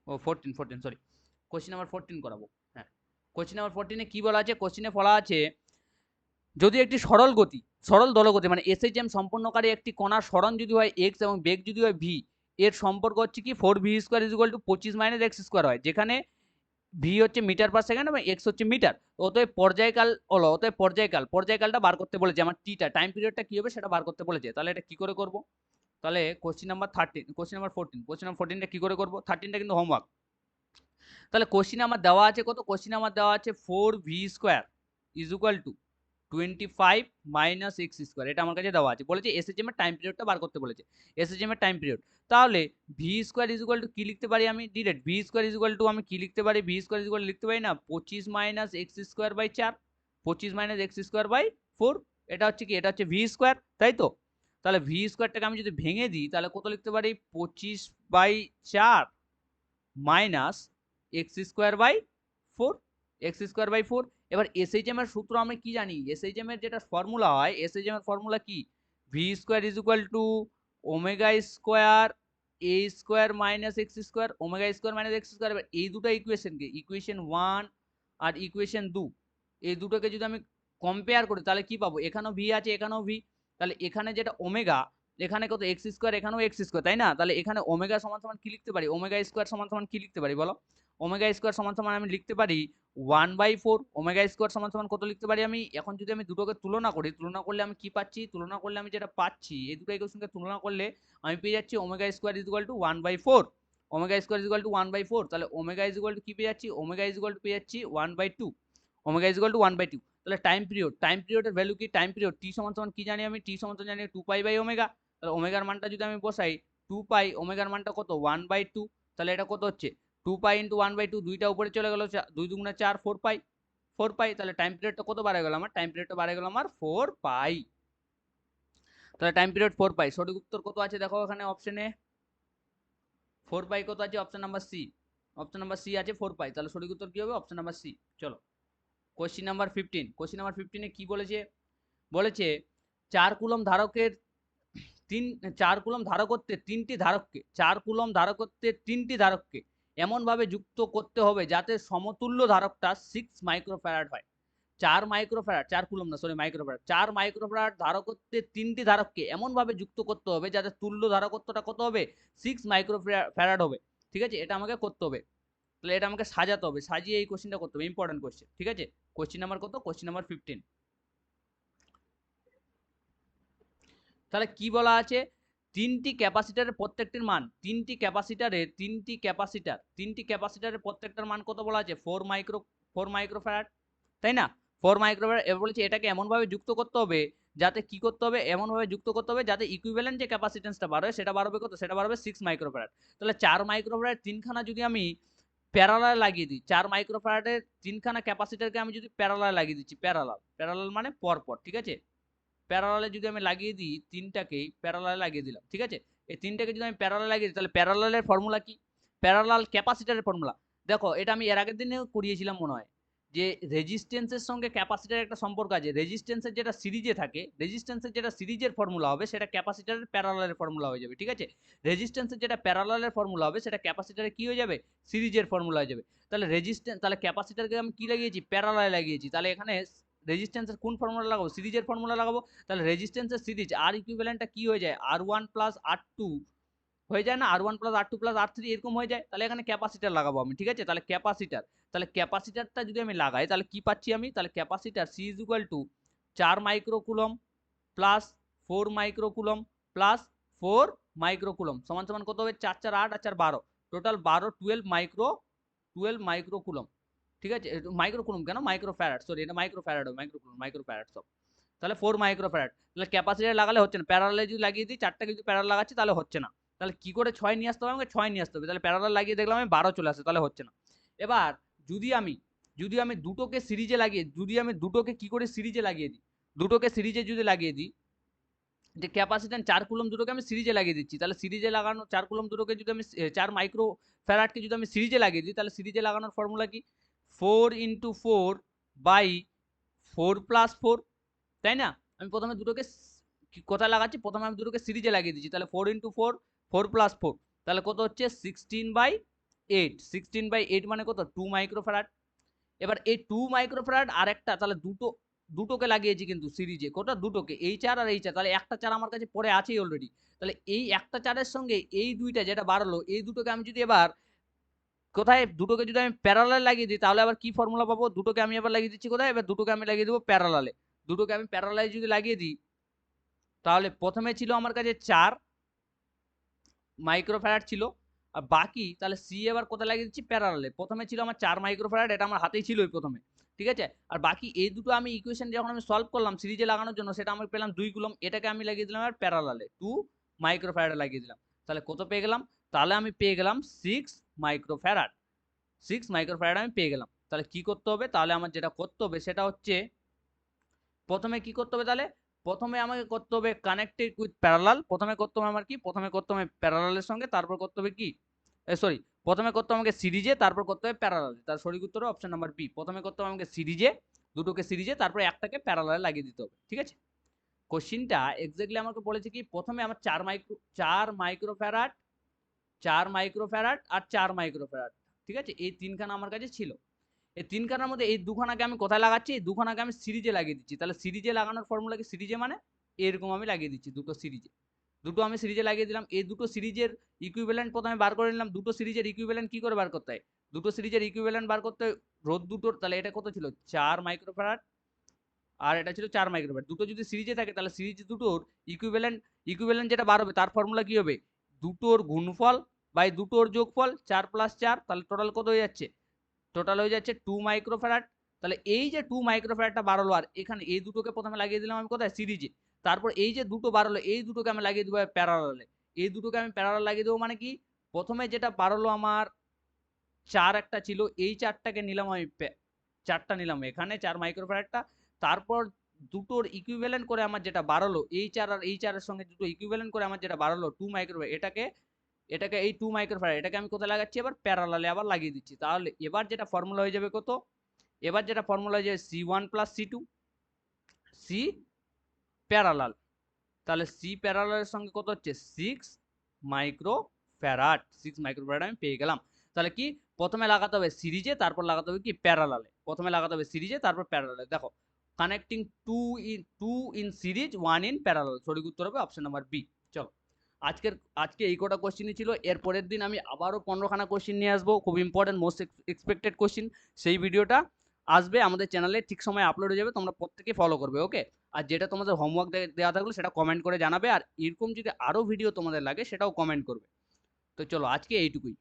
ও 14 সরি, কোশ্চিন নাম্বার 14 করাবো। হ্যাঁ, কোশ্চিন নাম্বার 14 এ কি বলা আছে? কোশ্চিনে বলা আছে যদি একটি সরল দলগতি মানে এসএইচএম সম্পন্নকারী একটি কণার সরণ যদি হয় এক্স এবং বেগ যদি হয় ভি, এর সম্পর্ক হচ্ছে কি 4v square is equal two 25 minus X square হয়, যেখানে ভি হচ্ছে মিটার পার সেকেন্ড এবং এক্স হচ্ছে মিটার। অতএব পর্যায়কাল হলো, অতএব পর্যায়কালটা বার করতে বলেছে, আমার টিটা টাইম পিরিয়ডটা কি হবে সেটা বার করতে বলেছে। তাহলে এটা কি করে করব? তাহলে question number 13, question number 14, question number 14টা কি করে করব? 13টা কিন্তু হোমওয়ার্ক। তাহলে কোশ্চিন আমার দেওয়া আছে কত? কোশ্চিন আমার দেওয়া আছে 4v square is equal two 25 minus X square, এটা আমার কাছে দেওয়া আছে। বলেছে এসএইচএম এর টাইম পিরিয়ডটা বার করতে বলেছে, এসএইচএম এর টাইম পিরিয়ড। তাহলে V square is equal to কি লিখতে পারি আমি direct? V square is equal two আমি কি লিখতে পারি? ভি স্কোয়ার ইজ ইকুয়াল লিখতে পারি না 25 minus X square by 4, 25 minus X square by 4, এটা হচ্ছে কি? এটা হচ্ছে ভি স্কোয়ার, তাই তো? তাহলে ভি স্কোয়ারটাকে আমি যদি ভেঙে দিই তাহলে কত লিখতে পারি? 25/4 minus X square by 4, X square by 4। এবার এসএইচএম এর সূত্র আমি কি জানি? এসএইচএম এর যেটা ফর্মুলা হয়, এসএইচএম এর ফর্মুলা কি? V square is equal two omega square A square minus X square, omega square minus X square. এবার এই দুটো ইকুয়েশনকে, ইকুয়েশন 1 আর ইকুয়েশন 2, এই দুটোকে যদি আমি কম্পেয়ার করি তাহলে কি পাবো? এখানেও ভি আছে, এখানেও ভি। তাহলে এখানে যেটা ওমেগা, এখানে কত এক্স স্কোয়ার, এখানেও এক্স স্কোয়ার, তাই না? তাহলে এখানে ওমেগা সমান সমান কি লিখতে পারি? ওমেগা স্কোয়ার সমান সমান কি লিখতে পারি বলো? ওমেগা স্কোয়ার সমান সমান আমি লিখতে পারি 1/4। ওমেগা স্কোয়ার সমান সমান কত লিখতে পারি আমি? এখন যদি আমি দুটোকে তুলনা করি, তুলনা করলে আমি কি পাচ্ছি? তুলনা করলে আমি যেটা পাচ্ছি, এই দুটো ইকুয়েশনকে তুলনা করলে আমি পেয়ে যাচ্ছি omega square is equal two 1/4, omega square is equal two 1/4। তাহলে ওমেগা ইজ ইকুয়াল টু কি পেয়ে যাচ্ছি? ওমেগা ইজ ইকুয়াল টু পেয়ে যাচ্ছি 1/2, ওমেগা ইজ ইকুয়াল টু 1/2। তাহলে টাইম পিরিয়ড, টাইম পিরিয়ডের ভ্যালু কি? টাইম পিরিয়ড টি সমান সমান কি জানি আমি? টি সমান সমান জানি 2π/ওমেগা। তাহলে ওমেগার মানটা যদি আমি বসাই 2π, ওমেগার মানটা কত? 1/2। তাহলে এটা কত হচ্ছে? 2π ইন্টু 1/2, দুইটা উপরে চলে গেল, 2 দুগুণে 4, 4π, 4π। তাহলে টাইম পিরিয়ডটা কত বাড়ে গেল আমার? টাইম পিরিয়ডটা বাড়ে গেল আমার 4π। তাহলে টাইম পিরিয়ড 4π। সঠিক উত্তর কত আছে দেখো এখানে অপশনে? 4π কত আছে? Option number C, option number C আছে 4π। তাহলে সঠিক উত্তর কি হবে? Option number C. চলো কোশ্চিন নাম্বার 15, কোশ্চিন নাম্বার 15 এ কি বলেছে? বলেছে 4 কুলম ধারকের 4 কুলম ধারকত্বে 3টি ধারককে, 4 কুলম ধারকত্বে 3টি ধারককে এমন ভাবে যুক্ত করতে হবে যাতে সমতুল্য ধারকটা 6 মাইক্রোফ্যারাড হয়। 4 মাইক্রোফ্যারাড, 4 কুলম না সরি মাইক্রোফ্যারাড, 4 মাইক্রোফ্যারাড ধারকত্বে 3টি ধারককে এমন ভাবে যুক্ত করতে হবে যাতে তুল্য ধারকত্বটা কত হবে? 6 মাইক্রোফ্যারাড হবে। ঠিক আছে, এটা আমাকে করতে হবে। তাহলে এটা আমাকে সাজাতে হবে, সাজিয়ে এই কোশ্চেনটা করতে হবে, ইম্পর্টেন্ট কোশ্চেন। ঠিক আছে, কোশ্চেন নাম্বার কত? Question number 15। তাহলে কি বলা আছে? তিনটি ক্যাপাসিটারের প্রত্যেকটির মান, তিনটি ক্যাপাসিটারের প্রত্যেকটার মান কত বলা আছে? 4 মাইক্রোফ্যারাড, তাই না? 4 মাইক্রোফ্যারাড। এবার বলেছে এটাকে এমন ভাবে যুক্ত করতে হবে যাতে কি করতে হবে? এমন ভাবে যুক্ত করতে হবে যাতে ইকুইভ্যালেন্ট যে ক্যাপাসিটেন্সটা বাড়বে সেটা বাড়বে কত? সেটা বাড়বে 6 মাইক্রোফ্যারাড। তাহলে 4 মাইক্রোফ্যারাড তিনখানা যদি আমি প্যারালাল লাগিয়ে দিই, 4 মাইক্রোফ্যারাডের তিনখানা ক্যাপাসিটরকে আমি যদি প্যারালাল লাগিয়ে দিচ্ছি, প্যারালাল মানে পরপর, ঠিক আছে? প্যারালালে যদি আমি লাগিয়ে দিই, তিনটাকেই প্যারালালে লাগিয়ে দিলাম, ঠিক আছে? এই তিনটাকে যদি আমি প্যারালালে লাগিয়ে দিই তাহলে প্যারালালের ফর্মুলা কি? প্যারালাল ক্যাপাসিটরের ফর্মুলা। দেখো এটা আমি এর আগের দিনেও করিয়েছিলাম মনে হয়, যে রেজিস্ট্যান্সের সঙ্গে ক্যাপাসিটরের একটা সম্পর্ক আছে। রেজিস্ট্যান্সের যেটা সিরিজে থাকে, রেজিস্ট্যান্সের যেটা সিরিজের ফর্মুলা হবে সেটা ক্যাপাসিটরের প্যারালালের ফর্মুলা হয়ে যাবে, ঠিক আছে? রেজিস্ট্যান্সের যেটা প্যারালালের ফর্মুলা হবে সেটা ক্যাপাসিটরে কি হয়ে যাবে? সিরিজের ফর্মুলা হয়ে যাবে। তাহলে রেজিস্ট্যান্স, তাহলে ক্যাপাসিটরকে আমি কি লাগিয়েছি? প্যারালালে লাগিয়েছি। তাহলে এখানে রেজিস্ট্যান্সের কোন ফর্মুলা লাগাবো? সিরিজের ফর্মুলা লাগাবো। তাহলে রেজিস্ট্যান্সের সিরিজ আর ইকুইভ্যালেন্টটা কি হয়ে যায়? R1 প্লাস R2 হয়ে যায় না? R1 plus R2 plus R3 এরকম হয়ে যায়। তাহলে এখানে ক্যাপাসিটর লাগাবো আমি, ঠিক আছে? তাহলে ক্যাপাসিটর, তাহলে ক্যাপাসিটরটা যদি আমি লাগাই তাহলে কি পাচ্ছি আমি? তাহলে capacitor C is equal two 4 microcoulomb plus 4 microcoulomb plus 4 microcoulomb সমান সমান কত হবে? 4 4 8 আর 4 12, টোটাল 12 12 মাইক্রোকুলম। ঠিক আছে, মাইক্রোকুলম কেন? মাইক্রোফ্যারাড, সরি এটা মাইক্রোফ্যারাড হবে, মাইক্রোফ্যারাড সব। তাহলে 4 মাইক্রোফ্যারাড। তাহলে ক্যাপাসিটর লাগালে হচ্ছে না, প্যারালালে যদি লাগিয়ে দিই, চারটাকে যদি প্যারালাল লাগাচ্ছি তাহলে হচ্ছে না। তাহলে কি করে 6 নিয়ে আসতে হবে? আমাকে 6 নিয়ে আসতে হবে। তাহলে প্যারালাল লাগিয়ে দেখলাম আমি 12 চলে আসে, তাহলে হচ্ছে না। এবার যদি আমি দুটোকে সিরিজে লাগিয়ে, যদি আমি দুটোকে কি করে সিরিজে লাগিয়ে দিই, দুটোকে সিরিজে যদি লাগিয়ে দিই, যে ক্যাপাসিট্যান্স 4 কুলম্ব দুটোকে আমি সিরিজে লাগিয়ে দিচ্ছি, তাহলে সিরিজে লাগানো 4 কুলম্ব দুটোকে যদি আমি 4 মাইক্রো ফ্যারাডকে যদি আমি সিরিজে লাগিয়ে দিই, তাহলে সিরিজে লাগানোর ফর্মুলা কি? 4 × 4 বাই 4 + 4, তাই না? আমি প্রথমে দুটোকে কোথায় লাগাচ্ছি? প্রথমে আমি দুটোকে সিরিজে লাগিয়ে দিচ্ছি, তাহলে 4 × 4 4 + 4, তাহলে কত হচ্ছে? 16/8। 16/8 মানে কত? 2 মাইক্রোফ্যারাড। এবার এই 2 মাইক্রোফ্যারাড আর একটা, তাহলে দুটোকে লাগিয়েছি কিন্তু সিরিজে, কোটা দুটোকে, এই 4 আর এই 4, তাহলে একটা 4 আমার কাছে পড়ে আছেই অলরেডি। তাহলে এই একটা 4-এর সঙ্গে এই দুইটা যেটা বাড়ালো, এই দুটোকে আমি যদি এবার কোথায়, দুটোকে যদি আমি প্যারালাল লাগিয়ে দিই, তাহলে আবার কি ফর্মুলা পাবো? দুটোকে আমি এবার লাগিয়ে দিচ্ছি কোথায়? এবার দুটোকে আমি লাগিয়ে দেবো প্যারালালে। দুটোকে আমি প্যারালালে যদি লাগিয়ে দিই, তাহলে প্রথমে ছিল আমার কাছে 4 মাইক্রোফ্যারাড ছিল, আর বাকি তাহলে সি এবার কোথায় লাগিয়ে দিচ্ছি? প্যারালালে। প্রথমে ছিল আমার 4 মাইক্রোফ্যারাড, এটা আমার হাতেই ছিল ওই প্রথমে, ঠিক আছে? আর বাকি এই দুটো আমি ইকুয়েশন যখন আমি সলভ করলাম সিরিজে লাগানোর জন্য, সেটা আমি পেলাম 2 কুলম্ব, এটাকে আমি লাগিয়ে দিলাম আর প্যারালালে 2 মাইক্রোফ্যারাড লাগিয়ে দিলাম। তাহলে কত পেয়ে গেলাম? তাহলে আমি পেয়ে গেলাম 6 মাইক্রোফ্যারাড। 6 মাইক্রোফ্যারাড আমি পেয়ে গেলাম। তাহলে কি করতে হবে? তাহলে আমার যেটা করতে হবে সেটা হচ্ছে, প্রথমে কি করতে হবে তাহলে? প্রথমে আমাকে করতে হবে কানেক্টেড উইথ প্যারালাল। প্রথমে করতে হবে আমার কি? প্রথমে করতে হবে প্যারালালের সঙ্গে, তারপর করতে হবে কি? সরি, প্রথমে করতে হবে আমাকে সিরিজে, তারপর করতে হবে প্যারালালে। তার সঠিক উত্তর অপশন নাম্বার বি। প্রথমে করতে হবে আমাকে সিরিজে, দুটোকে সিরিজে, তারপর একটাকে প্যারালালে লাগিয়ে দিতে হবে, ঠিক আছে? কোশ্চিনটা এক্স্যাক্টলি আমাকে বলেছে কি, প্রথমে আমার 4 মাইক্রোফ্যারাড, 4 মাইক্রোফ্যারাড আর 4 মাইক্রোফ্যারাড, ঠিক আছে? এই তিনখানা আমার কাছে ছিল। এই তিনখানার মধ্যে এই দুখানাকে আমি কোথায় লাগাচ্ছি? এই দুখানাকে আমি সিরিজে লাগিয়ে দিচ্ছি। তাহলে সিরিজে লাগানোর ফর্মুলা কি? সিরিজে মানে এরকম আমি লাগিয়ে দিচ্ছি দুটো সিরিজে। দুটো আমি সিরিজে লাগিয়ে দিলাম। এই দুটো সিরিজের ইকুইভ্যালেন্ট প্রথমে বার করে নিলাম। দুটো সিরিজের ইকুইভ্যালেন্ট কি করে বার করতে হয়? দুটো সিরিজের ইকুইভ্যালেন্ট বার করতে হয় রোধ দুটোর, তাহলে এটা কত ছিল? 4 মাইক্রোফ্যারাড আর এটা ছিল 4 মাইক্রোফ্যারাড। দুটো যদি সিরিজে থাকে, তাহলে সিরিজ দুটোর ইকুইভ্যালেন্ট যেটা বার হবে তার ফর্মুলা কি হবে? দুটোর গুণফল বাই দুটোর যোগফল, 4 + 4, তাহলে টোটাল কত হয়ে যাচ্ছে? টোটাল হয়ে যাচ্ছে 2 মাইক্রোফ্যারাড। তাহলে এই যে 2 মাইক্রোফ্যারাডটা বাড়লো, আর এখানে এই দুটোকে প্রথমে লাগিয়ে দিলাম আমি কোথায়? সিরিজে। তারপর এই যে দুটো বাড়লো, এই দুটোকে আমি লাগিয়ে দেবো প্যারালালে। এই দুটোকে আমি প্যারালাল লাগিয়ে দেবো মানে কি? প্রথমে যেটা বাড়লো আমার 4 একটা ছিল, এই 4টাকে নিলাম আমি, 4টা নিলাম এখানে 4 মাইক্রোফ্যারাডটা। তারপর দুটোর ইকুইভ্যালেন্ট করে আমার যেটা বাড়লো, এই 4 আর এই 4 এর সঙ্গে দুটো ইকুইভ্যালেন্ট করে আমার যেটা বাড়লো 2 মাইক্রোফ্যারাড, এটাকে এই 2 মাইক্রোফ্যারাড এটাকে আমি কোথায় লাগাচ্ছি? এবার প্যারালালে আবার লাগিয়ে দিচ্ছি। তাহলে এবার যেটা ফর্মুলা হয়ে যাবে কত? এবার যেটা ফর্মুলা হয়ে যাবে C1 + C2, সি প্যারালাল। তাহলে সি প্যারালালের সঙ্গে কত হচ্ছে? 6 মাইক্রোফ্যারাড। 6 মাইক্রোফ্যারাড আমি পেয়ে গেলাম। তাহলে কি? প্রথমে লাগাতে হবে সিরিজে, তারপর লাগাতে হবে কি? প্যারালালে। প্রথমে লাগাতে হবে সিরিজে, তারপর প্যারালালে। দেখো, connecting 2 in series 1 in parallel. সঠিক উত্তর হবে অপশন নাম্বার বি। চলো, আজকে এই কটা কোশ্চেনই ছিল। এর পরের দিন আমি আবারও 15খানা কোশ্চেন নিয়ে আসবো, খুব ইম্পর্টেন্ট মোস্ট এক্সপেক্টেড কোশ্চেন। সেই ভিডিওটা আসবে আমাদের চ্যানেলে, ঠিক সময় আপলোড হয়ে যাবে, তোমরা প্রত্যেকে ফলো করবে, ওকে? আর যেটা তোমাদের হোমওয়ার্ক দেওয়া থাকলো সেটা কমেন্ট করে জানাবে, আর এরকম যদি আরও ভিডিও তোমাদের লাগে সেটাও কমেন্ট করবে। তো চলো, আজকে এইটুকুই।